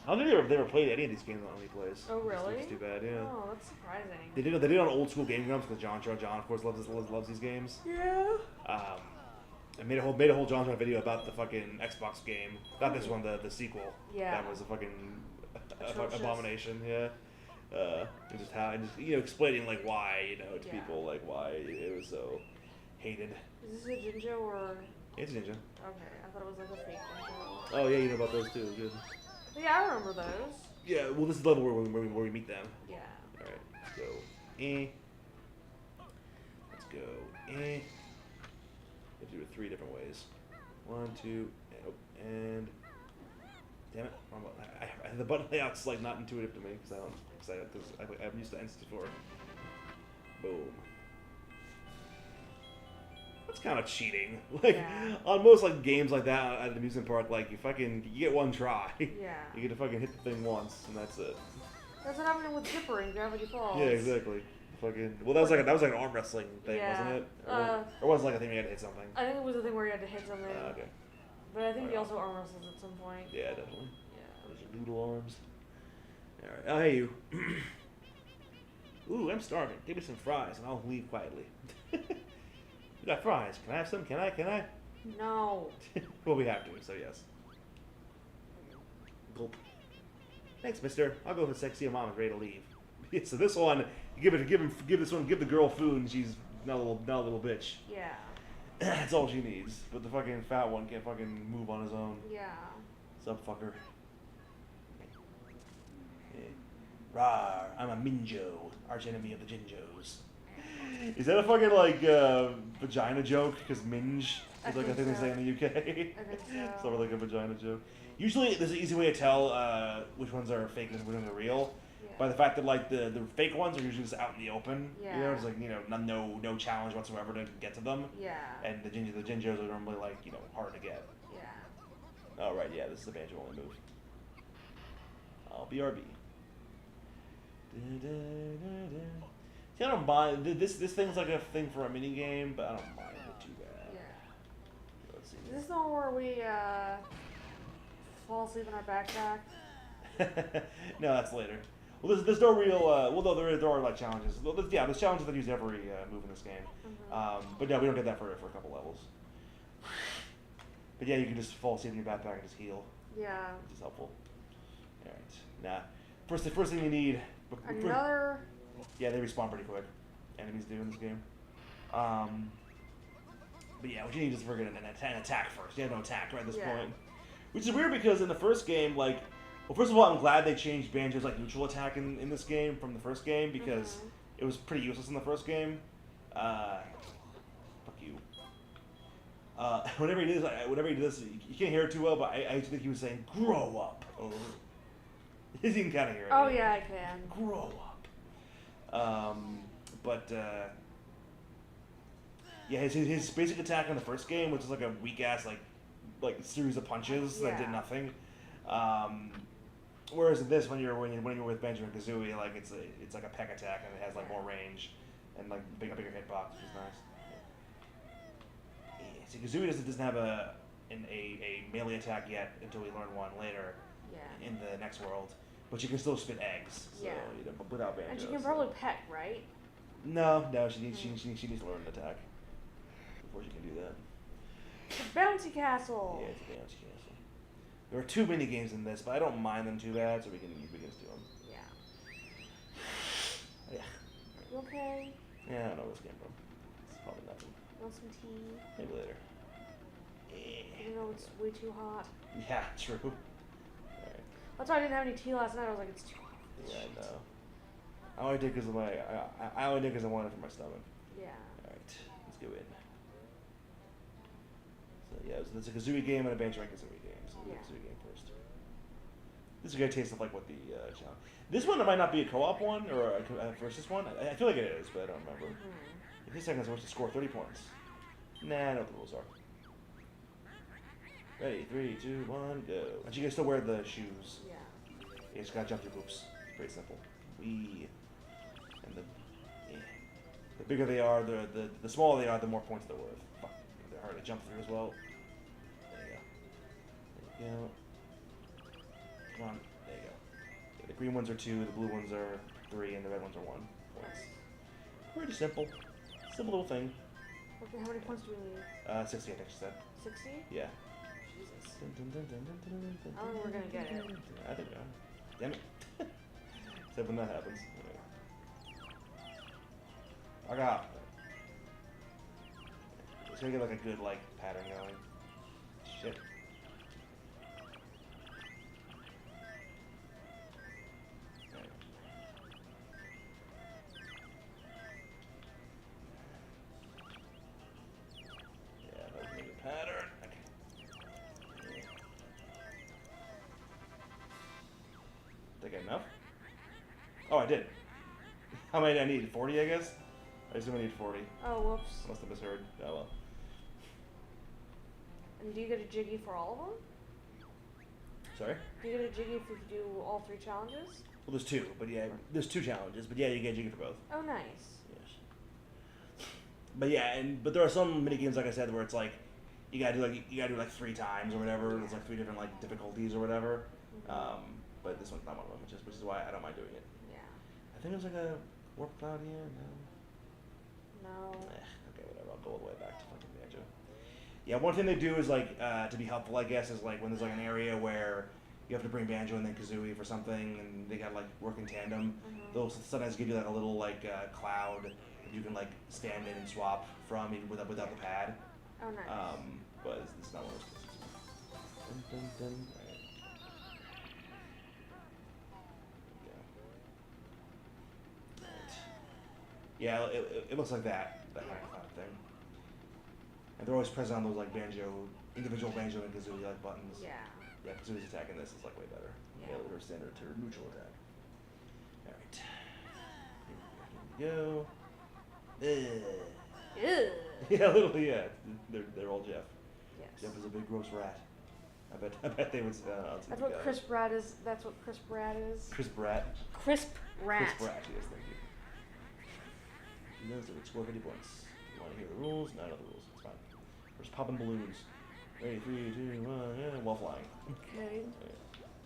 I don't think they've ever played any of these games on any plays. Oh really? It's too bad, yeah. Oh, that's surprising. They did it on old school Game Grumps because John of course loves these games. Yeah. I made a whole John John video about the fucking Xbox game. Not this one, the sequel. Yeah. That was a fucking Atrocious. abomination. Yeah. And just how, and just, you know, explaining like why, you know, to people like why it was so hated. Is this a Jinjo or? It's a ninja. Okay, I thought it was like a fake Jinjo. Oh yeah, you know about those too. Good. Yeah, I remember those. Yeah. Well, this is the level where we meet them. Yeah. All right. Let's go. Let's go. You have to do it 3 different ways. 1, 2, and damn it! The button layout's like not intuitive to me because I'm used to N64. Boom. That's kind of cheating. Like on most like games like that at an amusement park, like you get one try. Yeah. You get to fucking hit the thing once and that's it. That's what happened with Zipper in Gravity Falls. Yeah, exactly. Fucking. Well, that was like an arm wrestling thing, wasn't it? Or was it like a thing where you had to hit something? I think it was a thing where you had to hit something. Okay. But I think he also arm wrestles at some point. Yeah, definitely. Yeah. Those are noodle arms. Alright. Oh, hey, you. Ooh, I'm starving. Give me some fries and I'll leave quietly. You got fries. Can I have some? Can I? No. Well, we have to, so yes. Gulp. Thanks, mister. I'll go for sexy and mom is ready to leave. So this one, give the girl food and she's not a little bitch. Yeah. That's all she needs. But the fucking fat one can't fucking move on his own. Yeah. Sup, fucker? Yeah. Rawr, I'm a Minjo, arch enemy of the Jinjos. Is that a fucking like vagina joke? Because minge is like a thing they say in the UK. I think so. Sort of like a vagina joke. Usually, there's an easy way to tell which ones are fake and which ones are real. By the fact that like the fake ones are usually just out in the open. Yeah. You know, it's like no challenge whatsoever to get to them. Yeah. And the Jinjos are normally like hard to get. Yeah. Oh right, yeah, this is a Banjo only move. I'll BRB. See, I don't mind this thing's like a thing for a mini game, but I don't mind it too bad. Yeah. Let's see. Is this the one where we fall asleep in our backpack? No, that's later. Well, there's no real. Well, no, there are like challenges. Well, there's challenges that use every move in this game. Mm-hmm. But no, we don't get that for a couple levels. But yeah, you can just fall asleep in your backpack and just heal. Yeah. Which is helpful. All right. Nah. First thing you need. Another. Yeah, they respawn pretty quick. Enemies do in this game. But yeah, what you need is an attack first. You have no attack right at this point. Which is weird because in the first game, like, well, first of all, I'm glad they changed Banjo's like neutral attack in this game from the first game because it was pretty useless in the first game. Fuck you. Whenever he did this, you can't hear it too well, but I used to think he was saying "grow up." You can kind of hear it. Oh yeah, I can. Grow up. Yeah, his basic attack in the first game, which is like a weak ass like series of punches that did nothing. Whereas in this, when you're with Banjo-Kazooie, like it's like a peck attack and it has like more range and like a bigger hitbox, which is nice. Yeah. See, Kazooie doesn't have a melee attack yet until we learn one later in the next world, but you can still spit eggs. So, without Banjo. And she can probably peck, right? No, she needs to learn an attack before she can do that. The bouncy castle. Yeah, it's a bouncy castle. There are 2 mini games in this, but I don't mind them too bad, so we can just do them. Yeah. Yeah. You okay? Yeah, I don't know where this came from. It's probably nothing. Want some tea? Maybe later. Even though it's way too hot. Yeah, true. Alright. That's why I didn't have any tea last night. I was like, it's too hot. Yeah, I know. I only did because of I only did because I wanted it for my stomach. Yeah. Alright, let's go in. So yeah, it's a Kazooie game and a Banjo-Kazooie game. So we'll do the Kazooie game first. This is a good taste of like what the challenge. This one might not be a co-op one or a versus one. I feel like it is, but I don't remember. If this second is supposed to score 30 points. Nah, I know what the rules are. Ready, 3, 2, 1, go. And you can still wear the shoes. Yeah. You just gotta jump through hoops. It's pretty simple. And the bigger they are, the smaller they are, the more points they're worth. Fuck, they're hard to jump through as well. There you go. Come on, there you go. Yeah, the green ones are 2, the blue ones are 3, and the red ones are 1 points. Pretty simple. Simple little thing. Okay, how many points do we need? 60, I think she said. 60? Yeah. Jesus. I don't think we're gonna get it. I think not. Damn it. Except when that happens. I got. It's gonna get like a good like pattern going. Shit. Yeah, that was a good pattern. Okay. Think I enough? Oh, I did. How many did I need? 40, I guess? I assume I need 40. Oh, whoops. Must have misheard. Oh, well. And do you get a Jiggy for all of them? Sorry? Do you get a Jiggy if you do all 3 challenges? Well, there's 2, but yeah, there's 2 challenges, but yeah, you get a Jiggy for both. Oh, nice. Yes. But yeah, but there are some mini games, like I said, where it's like you gotta do like 3 times or whatever. Yeah. There's like 3 different like difficulties or whatever. Mm-hmm. But this one's not one of them, which is why I don't mind doing it. Yeah. I think it was like a warp cloud here. No. Okay, whatever. I'll go all the way back to fucking Banjo. Yeah, one thing they do is like to be helpful, I guess, is like when there's like an area where you have to bring Banjo and then Kazooie for something, and they gotta like work in tandem. Mm-hmm. They'll sometimes give you like a little like cloud that you can like stand in and swap from even without the pad. Oh, nice. But it's not one of those places. Dun, dun, dun. Yeah, it looks like that kind of thing. And they're always present on those like individual Banjo and Kazooie like buttons. Yeah. Yeah, Kazooie's attacking this is like way better. Yeah. Her standard to her neutral attack. Alright. Here we go. Ew. Yeah, literally, yeah. They're all Jeff. Yes. Jeff is a big gross rat. I bet they would. That's what crisp rat is. That's what crisp rat is. Crisp rat. Crisp rat. Crisp rat. Yes, thank you. She knows that we score 50 points. You want to hear the rules? No, I know the rules. It's fine. We're just popping balloons. Ready, 3, 2, 1, yeah, while flying. Okay. Right.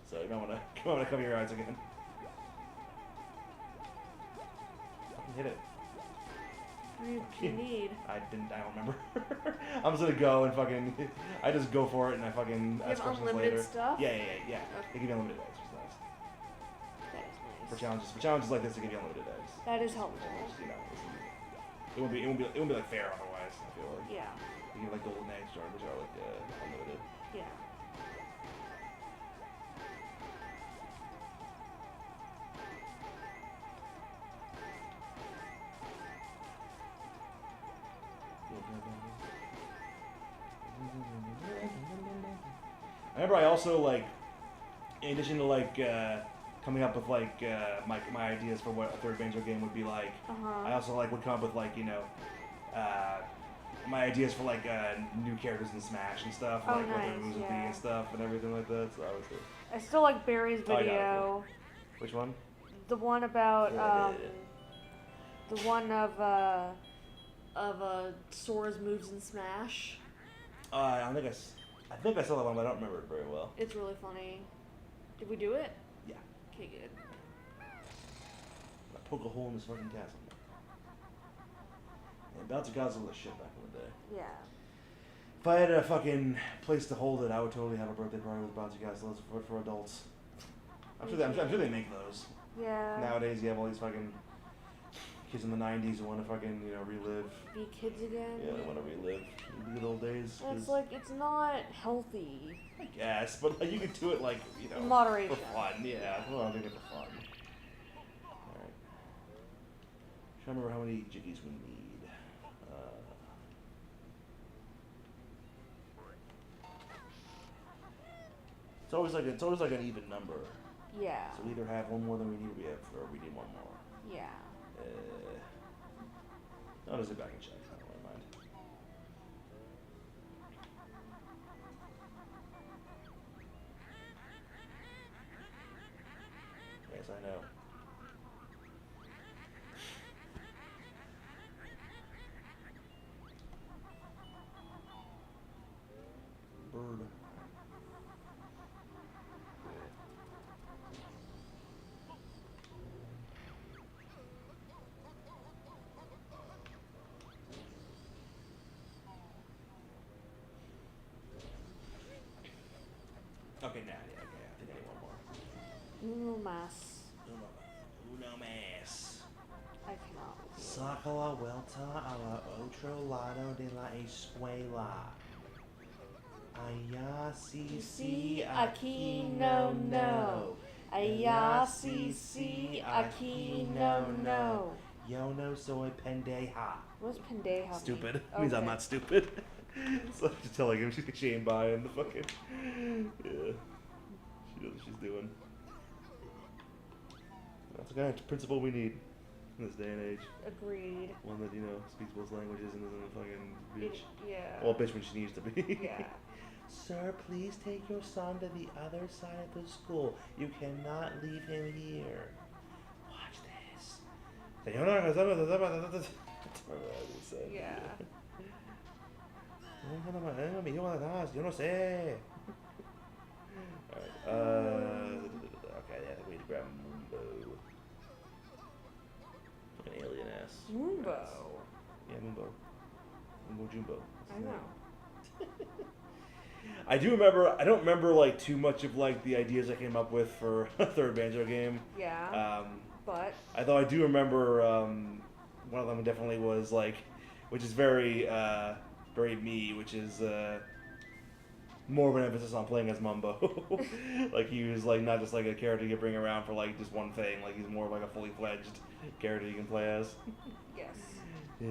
So you don't want to cover your eyes again. Fucking hit it. You need. I don't remember. I'm just gonna go and fucking. I just go for it and I fucking ask questions unlimited later. stuff? Yeah. Okay. They give you unlimited eggs, which is nice. That is nice. For challenges like this, they give you unlimited eggs. That is helpful. You know, it won't be like fair otherwise. I feel like. Yeah. They give like golden eggs, which are like unlimited. Yeah. I remember I also like, in addition to like coming up with like my ideas for what a third Banjo game would be like, I also like would come up with like my ideas for like new characters in Smash and stuff, Oh, like what their nice, moves would be yeah. and stuff and everything like that. So that was it. I still like Barry's Oh, yeah, video. Which one? The one about the one of Sora's moves in Smash. I think I saw that one, but I don't remember it very well. It's really funny. Did we do it? Yeah. Okay, good. I poke a hole in this fucking castle. And Bouncy Castle was shit back in the day. Yeah. If I had a fucking place to hold it, I would totally have a birthday party with Bouncy Castles for adults. I'm sure they make those. Yeah. Nowadays, you have all these fucking kids in the 90s who want to fucking, relive. Be kids again. Yeah, they want to relive the good old days. And it's like, it's not healthy. I guess, but like, you could do it like, In moderation. for fun. Yeah, well, I'm doing it for fun. Alright. Trying to remember how many jiggies we need. It's always like an even number. Yeah. So we either have one more than we need, or we need one more. Yeah. I'll just go back and check. I don't really mind. Yes, I know. Bird. Okay, nah, yeah, okay. I think I need one more. Uno más. Uno más. I cannot. Saca la vuelta a la otro lado de la escuela. Allá sí, sí, aquí no, no. Allá sí, sí, aquí no, no. Yo no soy pendeja. What's pendeja? Stupid. Mean? Means I'm not stupid. So she's telling him she ain't buying the fucking. Yeah. She knows what she's doing. That's the kind of principle we need in this day and age. Agreed. One that, speaks both languages and isn't a fucking bitch. Yeah. Well, bitch when she needs to be. Yeah. Sir, please take your son to the other side of the school. You cannot leave him here. Watch this. Señora, that's what I would say. Yeah. Yo no sé. Alright, okay, yeah, we need to grab Mumbo. Fucking alien ass. Mumbo. Yeah, Mumbo. Mumbo Jumbo. I know. I don't remember like too much of like the ideas I came up with for a third Banjo game. Yeah. But Although I do remember one of them definitely was like, which is very very me, which is more of an emphasis on playing as Mumbo. Like he was like not just like a character you bring around for like just one thing. Like he's more of like a fully fledged character you can play as. yes. Yeah,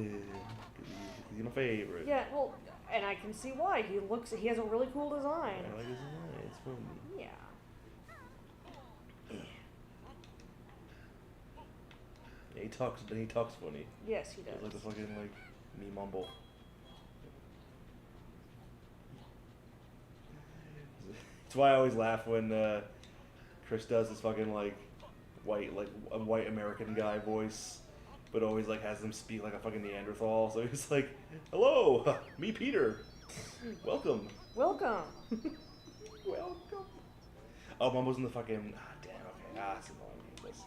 he's my favorite. Yeah. Well, and I can see why. He has a really cool design. I like his design. It's fun. Yeah. Yeah, he talks funny. Yes, he does. It's like the fucking like me mumble. That's why I always laugh when Chris does this fucking like a white American guy voice, but always like has them speak like a fucking Neanderthal. So he's like, "Hello, me Peter, welcome." Welcome. Welcome. Oh, Mumbo's in the fucking. Ah, damn. Okay. It's annoying. I hate this.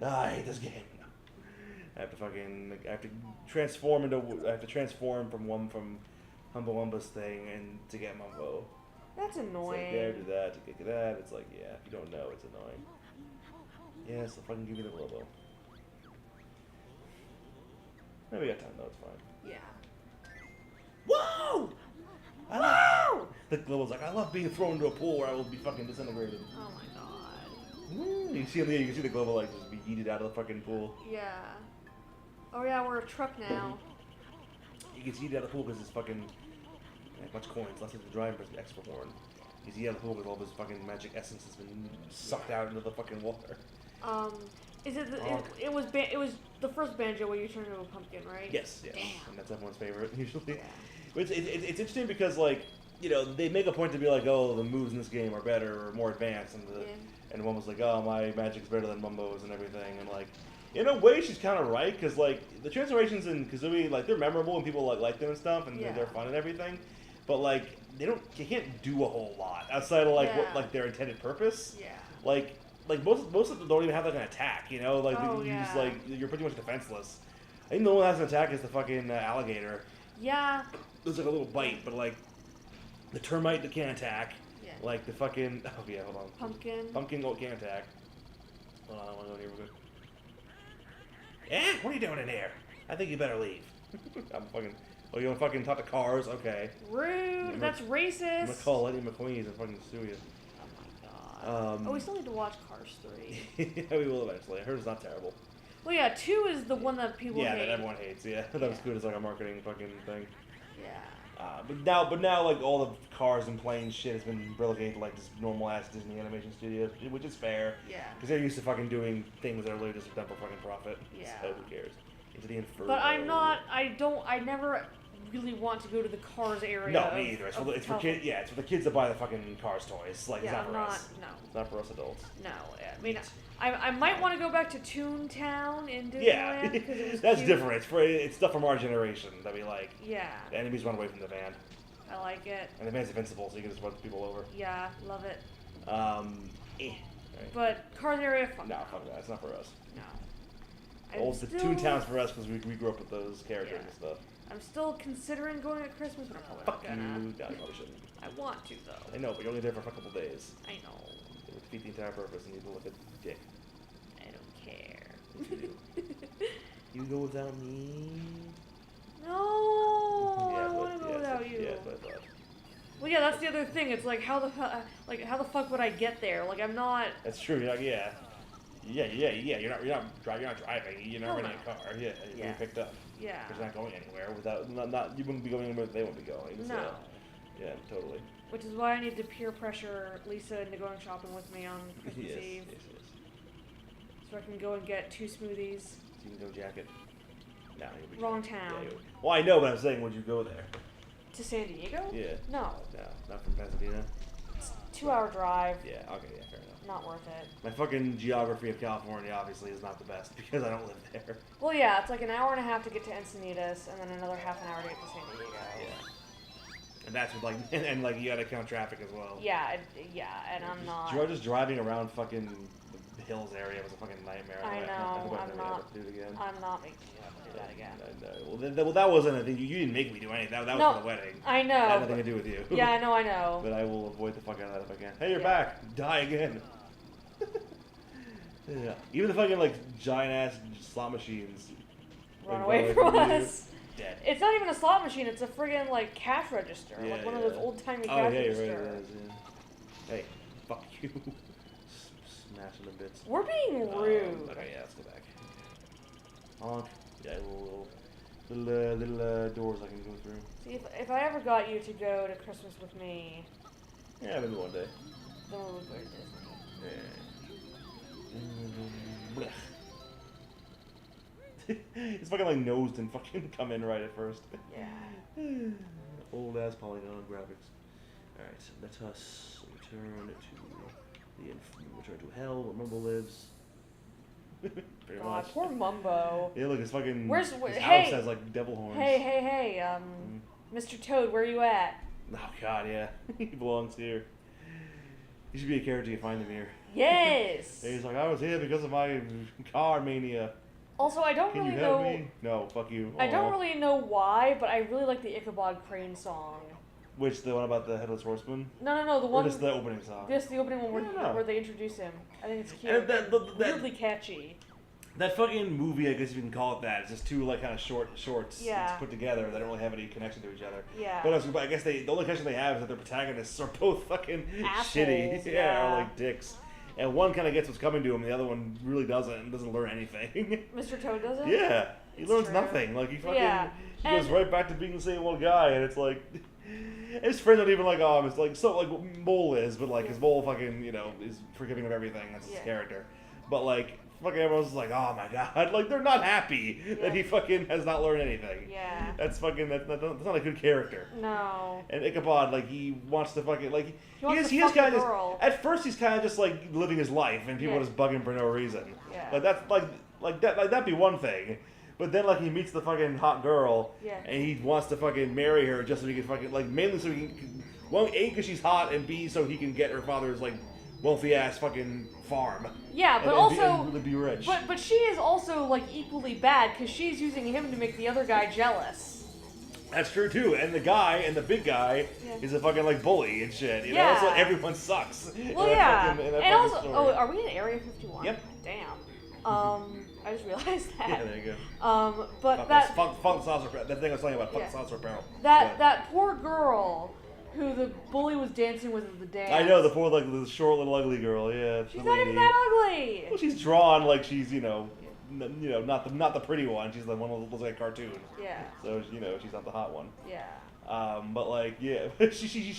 I hate this game. I have to transform from Humble Wumba's thing and to get Mumbo. That's annoying. It's like, there, do that, to get that. It's like, yeah, if you don't know, it's annoying. Yeah, so fucking give me the Globo. No, we got time though, it's fine. Yeah. Whoa! Whoa! The Globo's like, I love being thrown into a pool where I will be fucking disintegrated. Oh my god. Woo! You can see the Globo like just be yeeted out of the fucking pool. Yeah. Oh yeah, we're a truck now. He gets yeeted out of the pool because his fucking much coins, less than the driver has extra horn. He's yeeted out of the pool because all of his fucking magic essence has been sucked out into the fucking water. Is it it was the first Banjo where you turn into a pumpkin, right? Yes, yes. Damn. And that's everyone's favorite usually. Yeah. It's interesting because like, they make a point to be like, oh, the moves in this game are better or more advanced, and one was like, oh, my magic's better than Mumbo's and everything, and like, in a way she's kind of right, because like the transformations in Kazooie, like they're memorable and people like them and stuff, and they're fun and everything, but like you can't do a whole lot outside of like what like their intended purpose. Yeah. Like most of them don't even have like an attack, like you just like you're pretty much defenseless. I think the only one that has an attack is the fucking alligator. Yeah. There's like a little bite, but like the termite that can't attack. Yeah. Like the fucking hold on. Pumpkin can't attack. Hold on, I want to go in here real quick. Eh? What are you doing in here? I think you better leave. I'm fucking. Oh, you want to fucking talk to cars? Okay. Rude. That's racist. I'm gonna call Lightning McQueen and fucking sue you. Oh my god. We still need to watch Cars 3. Yeah, we will eventually. I heard it's not terrible. Well, yeah, 2 is the one that people hate. Yeah, that everyone hates. Yeah, that was good as like a marketing fucking thing. Yeah. But now, like all the cars and planes shit has been relegated to like just normal ass Disney animation studios, which is fair. Yeah. Because they're used to fucking doing things that are literally just done for fucking profit. Yeah. So who cares? Into the inferno. But I never really want to go to the Cars area. No, me either. It's for kids. Yeah, it's for the kids that buy the fucking Cars toys. Like, it's not for us. No. It's not for us adults. No, I mean, I might want to go back to Toontown in Disneyland. Yeah, it was that's cute. different. It's stuff from our generation that we like. Yeah. The enemies run away from the van. I like it. And the van's invincible, so you can just run people over. Yeah, love it. Right. But Cars area, fuck fuck that. It's not for us. No. The Toontown's for us because we grew up with those characters and stuff. I'm still considering going at Christmas, but I'm probably Fuck not gonna. you. No, you probably shouldn't. I want to, though. I know, but you're only there for a couple days. I know. It would defeat the entire purpose and you'd look a dick. I don't care. You go without me? No, I want to go without you. Yeah, but Well, yeah, that's the other thing. It's like, how the fuck would I get there? Like, I'm not. that's true. You're like, yeah. You're not driving. You're not renting a car. Yeah, you're being picked up. Yeah. Because you're not going anywhere without. You wouldn't be going anywhere they wouldn't be going. So. No. Yeah, totally. Which is why I need to peer pressure Lisa into going shopping with me on Christmas Eve. Yes. So I can go and get 2 smoothies. So you can go jacket. No, Wrong town. Yeah, well, I know, but I'm saying, would you go there? To San Diego? Yeah. No. No, not from Pasadena. It's a 2-hour drive. Yeah. Okay. Yeah. Fair enough. Not worth it. My fucking geography of California obviously is not the best because I don't live there. Well, yeah, it's like an hour and a half to get to Encinitas, and then another half an hour to get to San Diego. Yeah. And that's with like, and like you gotta count traffic as well. Yeah, and I'm not. Just driving around fucking the hills area was a fucking nightmare. I know. I'm not. Do it again. I'm not making you have to do that again. Well, that wasn't a thing. You didn't make me do anything. That was for the wedding. I know. That had nothing to do with you. Yeah, I know. But I will avoid the fuck out of that if I can. Hey, you're back. Die again. Yeah. Even the fucking like giant ass slot machines Run away from us. Dead. It's not even a slot machine. It's a friggin' like cash register, Yeah, like one of those old timey cash registers. registers. You're right. Hey, fuck you. Smashing the bits. We're being rude. Okay, yeah, let's go back. Honk. Yeah, little doors I can go through. See, if I ever got you to go to Christmas with me, yeah, maybe one day. then we would go to Disney. Yeah. It's fucking like nose didn't fucking come in right at first. Yeah. Old ass polygon graphics. Alright, so let us return to hell where Mumbo lives. Pretty God, much. poor Mumbo. Yeah, look, his fucking his house has like devil horns. Hey, Mr. Toad, where you at? Oh god, yeah. He belongs here. He should be a character you find him here. Yes! He's like, I was here because of my car mania. Also, I don't Can really you help know... me? No, fuck you. I don't really know why, but I really like the Ichabod Crane song. Which, the one about the Headless Horseman? No, the one... Or just the opening song? Just the opening one where they introduce him. I think it's cute. And weirdly catchy. That fucking movie, I guess you can call it that. It's just two like kind of shorts Yeah. put together that don't really have any connection to each other. Yeah. But I guess the only connection they have is that their protagonists are both fucking assholes, shitty. yeah. Or like dicks. And one kind of gets what's coming to him, and the other one really doesn't learn anything. Mr. Toad doesn't? Yeah. He learns true. nothing. Like, he fucking... Yeah. He goes right back to being the same old guy, and it's like... His friends aren't even like, oh, it's like, so, like, Mole is, but, like, his Mole fucking, you know, is forgiving of everything. That's his character. But, like, fucking everyone's like, oh my god. Like, they're not happy that he fucking has not learned anything. Yeah. That's not a good character. No. And Ichabod, like, he wants to fucking, like, he is kind of girl. at first he's kind of just, like, living his life, and people just bug him for no reason. Yeah. Like, that's, that'd be one thing. But then, like, he meets the fucking hot girl, and he wants to fucking marry her just so he can fucking, like, mainly so he can, well, A, because she's hot, and B, so he can get her father's, like, wealthy-ass fucking farm. Yeah, but also... be rich. But she is also, like, equally bad, because she's using him to make the other guy jealous. That's true, too. And the big guy is a fucking, like, bully and shit. You know? So everyone sucks. Well, yeah. And also... story. Oh, are we in Area 51? Yep. Damn. I just realized that. Yeah, there you go. But fuck that... Fuck saucer, that thing I was telling you about, fuck saucer barrel. That poor girl who the bully was dancing with at the dance. I know, the poor, like, the short little ugly girl, yeah. She's not even that ugly! Well, she's drawn like she's, you know, not the pretty one. She's like one of those, like, cartoon. Yeah. So, you know, she's not the hot one. Yeah. But, like, yeah. she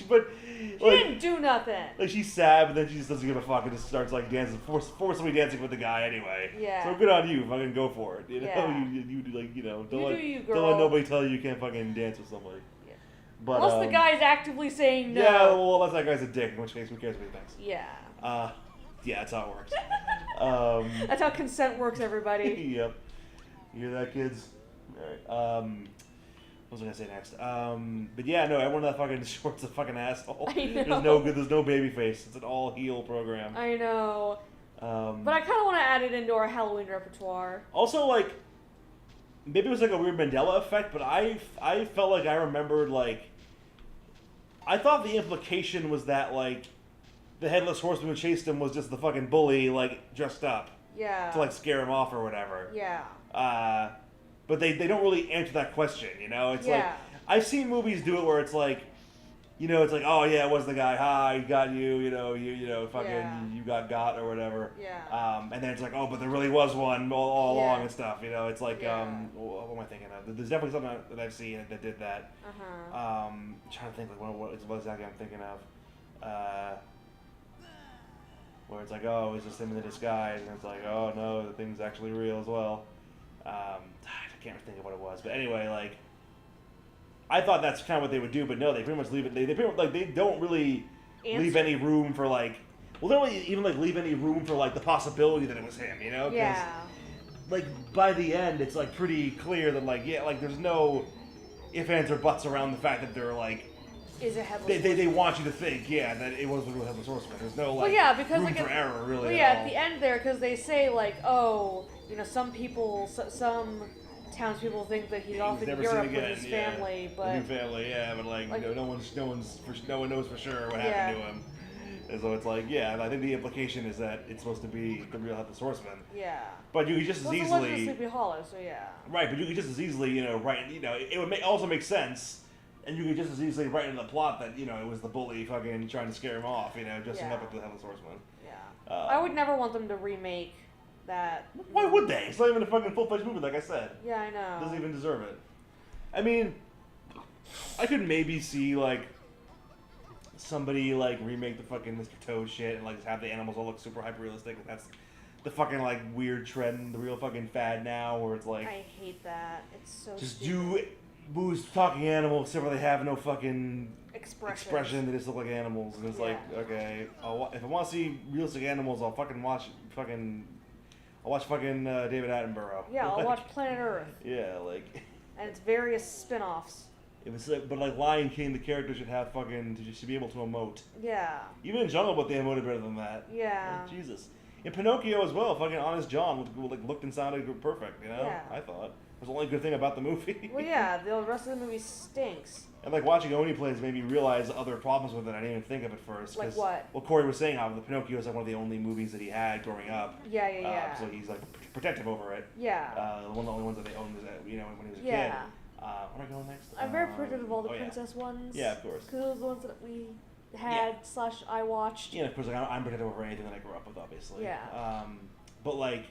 didn't do nothing. Like, she's sad, but then she just doesn't give a fuck and just starts, like, dancing, forcibly dancing with the guy anyway. Yeah. So good on you, fucking go for it. You know, Yeah. you like, you know, don't let nobody tell you you can't fucking dance with somebody. Yeah. But, unless the guy's actively saying no. Yeah, well, unless that guy's a dick, in which case, who cares what he thinks? Yeah. Yeah, that's how it works. That's how consent works, everybody. Yep. You hear that, kids? Alright. What was I gonna say next? But yeah, no, everyone in that fucking short's a fucking asshole. I know. There's no baby face. It's an all heel program. I know. But I kind of want to add it into our Halloween repertoire. Also, like, maybe it was like a weird Mandela effect, but I felt like I remembered like I thought the implication was that like the headless horseman who chased him was just the fucking bully like dressed up Yeah. to like scare him off or whatever. Yeah. But they don't really answer that question, you know? It's like I've seen movies do it where it's like, you know, it's like, oh yeah, it was the guy, hi, got you, you know, fucking, you got or whatever. Yeah. And then it's like, oh, but there really was one all along and stuff, you know? It's like, what am I thinking of? There's definitely something that I've seen that did that. I'm trying to think like what exactly I'm thinking of. Where it's like, oh, it's just him in the disguise, and it's like, oh no, the thing's actually real as well. I can't think of what it was, but anyway, like, I thought that's kind of what they would do, but no, they pretty much leave it. They pretty much, like, they don't really leave any room for like, well, they don't really even like leave any room for like the possibility that it was him, you know? Yeah. Like by the end, it's like pretty clear that like like there's no ifs, ands, or buts around the fact that they're like. Is a headless they want you to think, that it was the real headless horseman. There's no like because room like for error, really. Well, at the end there, because they say like, oh, you know, some people, some townspeople think that he's off in Europe with his family, but new family, but like no one knows for sure what happened to him. And so it's like, and I think the implication is that it's supposed to be the real headless horseman. Yeah. But you could just as easily. It's Sleepy Hollow, so Right, but you could just as easily, write, it would also make sense. And you could just as easily write in the plot that, it was the bully fucking trying to scare him off, dressing up as the Headless Horseman. Yeah. I would never want them to remake that. Why would they? It's not even a fucking full-fledged movie, like I said. Yeah, I know. Doesn't even deserve it. I mean, I could maybe see, like, somebody, like, remake the fucking Mr. Toad shit and, like, just have the animals all look super hyper-realistic. That's the fucking, like, weird trend, the real fucking fad now, where it's like... I hate that. It's so just stupid. Boo's talking animals, except for they have no fucking expression. They just look like animals, and it's like, okay, if I want to see realistic animals, I'll fucking watch David Attenborough. Yeah, I'll watch Planet Earth. Yeah, like. And its various spin-offs. It was like, but like Lion King, the character should have should be able to emote. Yeah. Even in Jungle Book, they emoted better than that. Yeah. Like, Jesus. In Pinocchio as well, fucking Honest John looked and sounded perfect, Yeah. I thought. It was the only good thing about the movie. Well, yeah, the rest of the movie stinks. And like watching Oni plays made me realize other problems with it I didn't even think of at first. Like what? Well, Corey was saying how the Pinocchio is like one of the only movies that he had growing up. Yeah. So he's like protective over it. Yeah. One of the only ones that they owned was when he was a kid. Yeah. Where am I going next? I'm very protective of all the princess ones. Yeah, of course. Because those are the ones that we had / I watched. Yeah, of course. Like I'm protective over anything that I grew up with, obviously. Yeah. But like.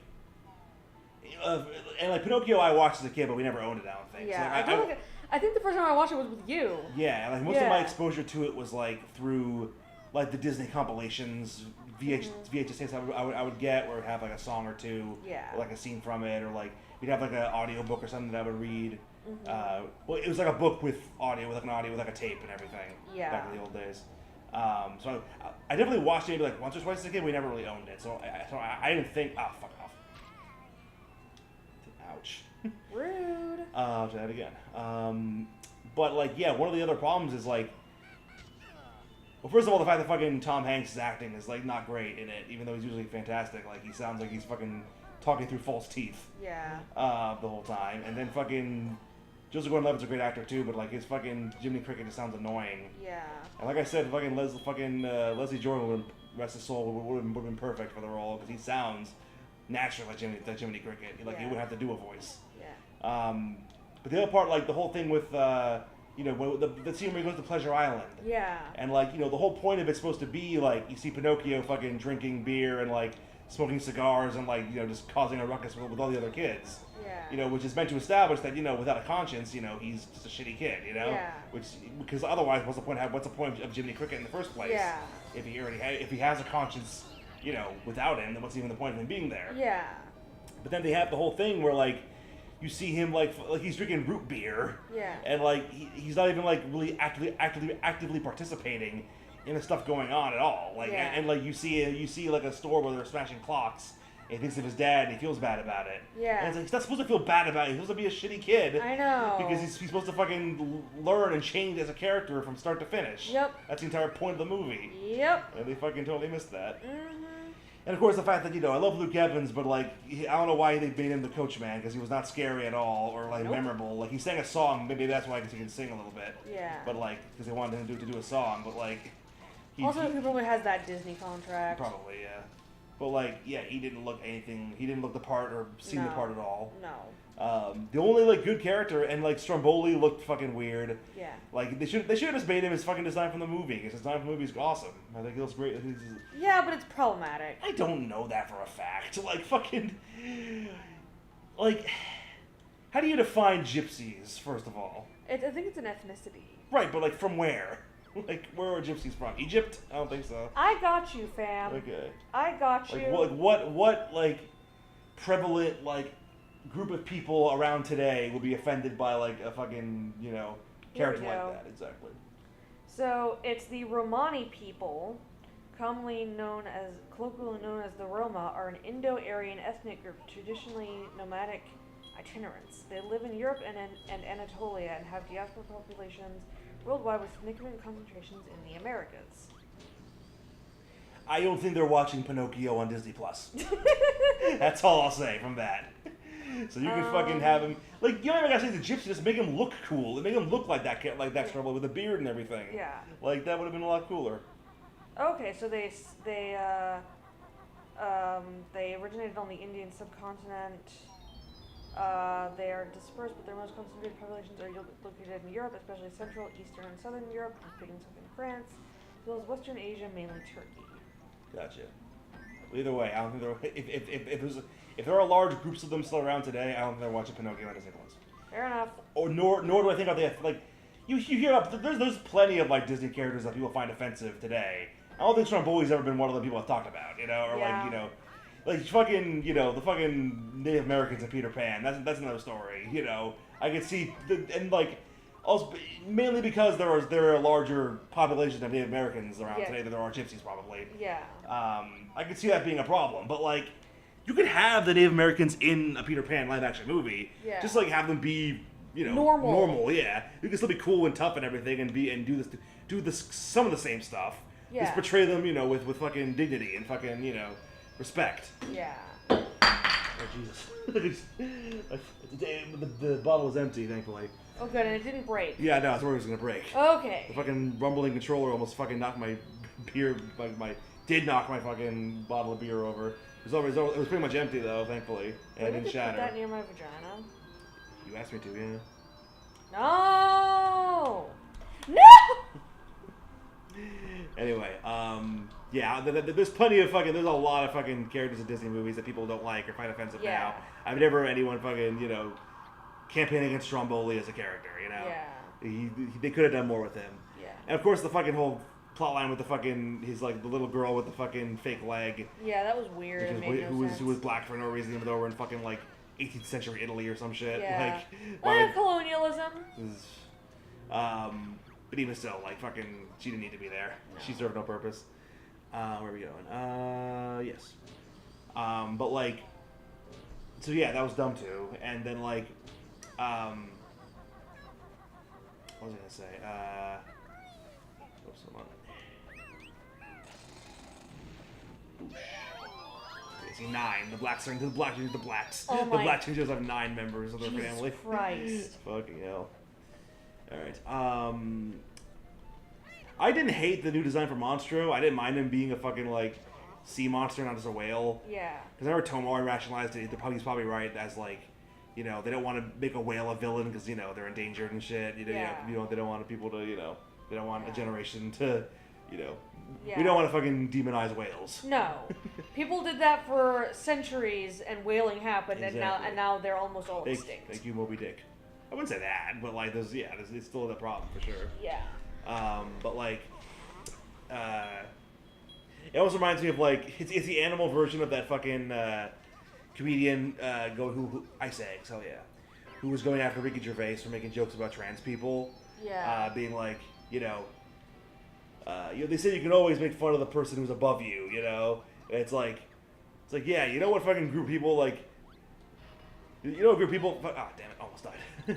And like Pinocchio, I watched as a kid, but we never owned it. I don't think. Yeah, so, like, I think the first time I watched it was with you. Yeah, like most of my exposure to it was like through like the Disney compilations, VHS tapes I would get, where it would have like a song or two, or like a scene from it, or like we'd have like an audio book or something that I would read. Well, it was like a book with audio, with like a tape and everything. Yeah. Back in the old days. So I definitely watched it maybe like once or twice as a kid. We never really owned it, so I didn't think. Ah, fuck off. Ouch. Rude. I'll try that again. But like, one of the other problems is like, well, first of all, the fact that fucking Tom Hanks' acting is like not great in it, even though he's usually fantastic. Like he sounds like he's fucking talking through false teeth. Yeah. The whole time, and then fucking Joseph Gordon-Levitt's a great actor too, but like his fucking Jiminy Cricket just sounds annoying. Yeah. And like I said, fucking Leslie Jordan, rest his soul, would have been perfect for the role because he sounds natural like Jiminy Cricket. Like he wouldn't have to do a voice. Yeah. But the other part, like the whole thing with the scene where he goes to Pleasure Island. Yeah. And like the whole point of it's supposed to be like you see Pinocchio fucking drinking beer and like smoking cigars and like just causing a ruckus with all the other kids. Yeah. Which is meant to establish that without a conscience, he's just a shitty kid. Yeah. Because otherwise, what's the point of Jiminy Cricket in the first place? Yeah. If he has a conscience, without him, then what's even the point of him being there? Yeah. But then they have the whole thing where like you see him like he's drinking root beer. Yeah. And like he's not even like really actively participating in the stuff going on at all. Like and like you see like a store where they're smashing clocks. And he thinks of his dad and he feels bad about it. Yeah. And it's like he's not supposed to feel bad about it. He's supposed to be a shitty kid. I know. Because he's supposed to fucking learn and change as a character from start to finish. Yep. That's the entire point of the movie. Yep. And they fucking totally missed that. Mm-hmm. And of course the fact that, I love Luke Evans, but like, I don't know why they made him the coach man, because he was not scary at all, or like memorable. Like, he sang a song, maybe that's why, because he can sing a little bit. Yeah. But like, because they wanted him to do a song, but like... He probably has that Disney contract. Probably, yeah. But like, yeah, he didn't look the part or seem the part at all. No. The only like good character, and like Stromboli looked fucking weird. Yeah. Like they should have just made him his fucking design from the movie. His design from the movie is awesome. I think he looks great. Yeah, but it's problematic. I don't know that for a fact. Like fucking, like, how do you define gypsies? First of all, I think it's an ethnicity. Right, but like from where? Like, where are gypsies from? Egypt? I don't think so. I got you, fam. Okay. I got you. Like, what like, prevalent, like, group of people around today will be offended by, like, a fucking, character like that? Exactly. So, it's the Romani people, colloquially known as the Roma, are an Indo-Aryan ethnic group, traditionally nomadic itinerants. They live in Europe and Anatolia and have diaspora populations worldwide with significant concentrations in the Americas. I don't think they're watching Pinocchio on Disney Plus. That's all I'll say from that. So you can fucking have him, like, you don't even gotta say the gypsy, just make him look cool. Make him look like that Trouble with a beard and everything. Yeah. Like, that would have been a lot cooler. Okay, so they originated on the Indian subcontinent. They are dispersed, but their most concentrated populations are located in Europe, especially Central, Eastern, and Southern Europe, including Southern France, as well as Western Asia, mainly Turkey. Gotcha. Well, either way, I don't think if there are large groups of them still around today, I don't think they're watching Pinocchio on Disney Plus. Fair enough. Or nor do I think they have, like, you hear up. There's plenty of like Disney characters that people find offensive today. I don't think Stromboli's ever been one of the people I've talked about, or like fucking, the fucking Native Americans in Peter Pan. That's another story, I could see, and like, also mainly because there are larger populations of Native Americans around today than there are gypsies, probably. Yeah. I could see that being a problem, but like, you could have the Native Americans in a Peter Pan live-action movie. Yeah. Just like have them be, normal. Yeah. You can still be cool and tough and everything, and do some of the same stuff. Yeah. Just portray them, with fucking dignity and fucking, respect. Yeah. Oh, Jesus. The bottle was empty, thankfully. Oh, good, and it didn't break. Yeah, no, I was worried it was going to break. Okay. The fucking rumbling controller almost fucking knocked my beer, did knock my fucking bottle of beer over. It was pretty much empty, though, thankfully. And it didn't shatter. Put that near my vagina? You asked me to, yeah. No! No! Anyway, yeah, there's plenty of fucking, there's a lot of fucking characters in Disney movies that people don't like or find offensive now. I've never heard anyone fucking, campaign against Stromboli as a character, Yeah. They could have done more with him. Yeah. And of course the fucking whole plotline with the fucking, the little girl with the fucking fake leg. Yeah, that was weird. Who was black for no reason, even though we're in fucking, 18th century Italy or some shit. Yeah. Colonialism. But even still, fucking, she didn't need to be there. No. She served no purpose. Where are we going? Yes. But, so yeah, that was dumb too. And then, what was I gonna say? Oops, hold on. See, 9. The blacks. Oh the Black Rangers have 9 members of their family. Christ. Fucking hell. Alright, I didn't hate the new design for Monstro. I didn't mind him being a fucking, sea monster, not just a whale. Yeah. Because I heard Tomar rationalized it. He's probably right as, they don't want to make a whale a villain because, they're endangered and shit. They don't want people to, they don't want a generation to, we don't want to fucking demonize whales. No. People did that for centuries and whaling happened, exactly. and now they're almost all extinct. Thank you, Moby Dick. I wouldn't say that, but it's still a problem for sure. Yeah. But it also reminds me of it's the animal version of that fucking comedian who Ice Eggs, hell yeah, who was going after Ricky Gervais for making jokes about trans people. Yeah. Being they say you can always make fun of the person who's above you, And it's yeah, what fucking group of people a group of people. Oh damn it! Almost died. A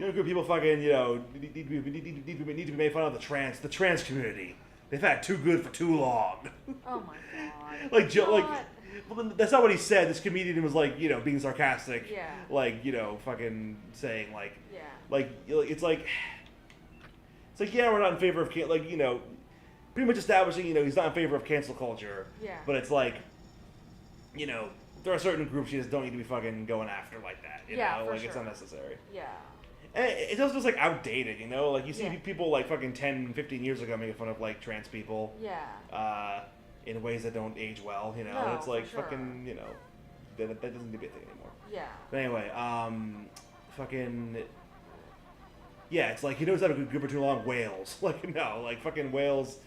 group of people fucking need to be made fun of the trans community. They've had too good for too long. Oh my god. like well, then that's not what he said. This comedian was like, being sarcastic. Yeah. Like, fucking saying like, Yeah. It's like, yeah, we're not in favor of pretty much establishing, he's not in favor of cancel culture. Yeah. But it's like, there are certain groups you just don't need to be fucking going after like that. You know, for like sure. it's unnecessary. Yeah. And it's also just like outdated, like you see Yeah. people like fucking 10, 15 years ago making fun of like trans people. Yeah. In ways that don't age well, No, and it's like for sure. fucking, that doesn't need to be a thing anymore. Yeah. But anyway, fucking, yeah, it's like, he knows how to grip it too long, whales. Like, no, like, fucking whales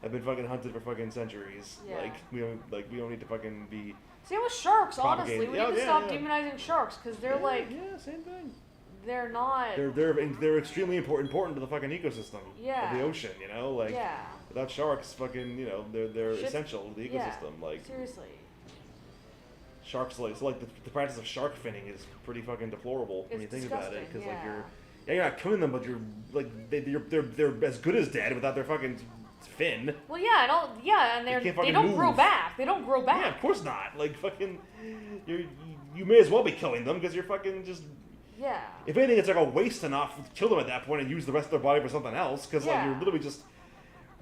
have been fucking hunted for fucking centuries. Yeah. We don't need to fucking be... Same with sharks, honestly. We need to stop yeah. demonizing sharks, because they're Yeah, same thing. they're not... They're extremely important to the fucking ecosystem Yeah. of the ocean, like... Yeah. Without sharks, fucking, they're essential to the ecosystem. Yeah, like, seriously. Sharks, the practice of shark finning is pretty fucking deplorable when you think about it, because you're not killing them, but you're like they're as good as dead without their fucking fin. Well, and they don't grow back. They don't grow back. Yeah, of course not. Like fucking, you may as well be killing them because you're fucking just. Yeah. If anything, it's like a waste to not kill them at that point and use the rest of their body for something else, because like you're literally just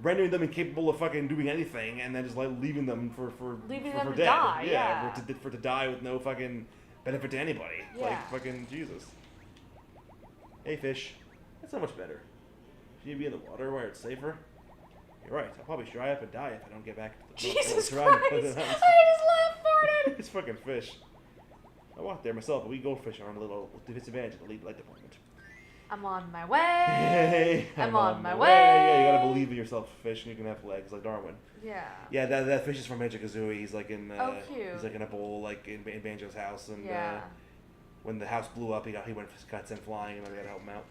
rendering them incapable of fucking doing anything, and then just like leaving them for to dead. die. Yeah, for to die with no fucking benefit to anybody. Yeah. Like fucking Jesus. Hey fish, that's so much better. Should you be in the water where it's safer? You're right. I'll probably dry up and die if I don't get back to the Jesus boat. Christ! I just laughed farted. It's fucking fish. I walked there myself, but we goldfish are on a little disadvantage in the lead light department. I'm on my way. Hey, I'm on my way. Yeah, you gotta believe in yourself, fish, and you can have legs like Darwin. Yeah. Yeah, that fish is from Banjo-Tooie. He's like in. Cute. He's like in a bowl, like in Banjo's house, and Yeah. when the house blew up, he got sent flying, and then we gotta help him out.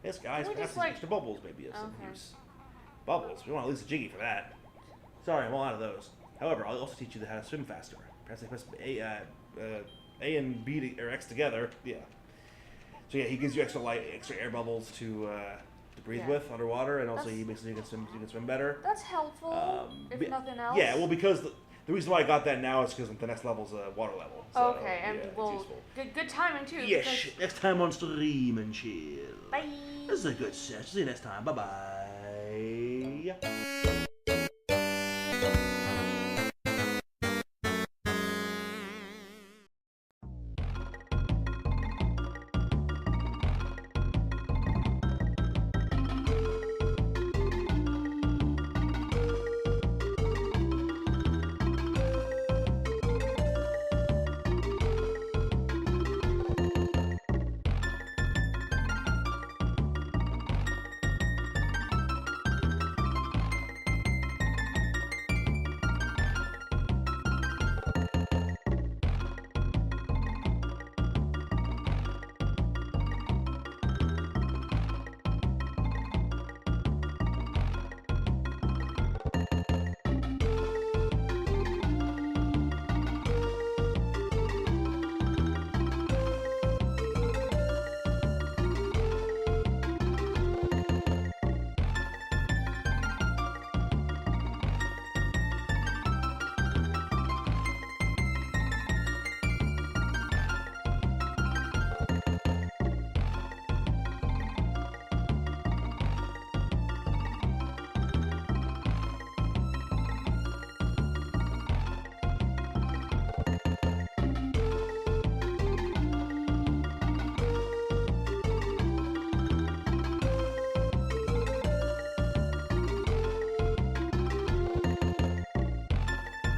Yes, guys, We perhaps just, these like- extra bubbles may be of some Okay. use. Bubbles? We want at least a jiggy for that. Sorry, I'm all out of those. However, I'll also teach you how to swim faster. Perhaps I press A and B or X together. Yeah. So yeah, he gives you extra air bubbles to breathe with underwater, and also he makes so you can swim better. That's helpful, if nothing else. Yeah, well, because the reason why I got that now is because the next level's water level. So, Okay, and yeah, it's well, useful. good timing too. Yes, because- next time on Stream and Chill. Bye. This is a good set. See you next time. Bye bye.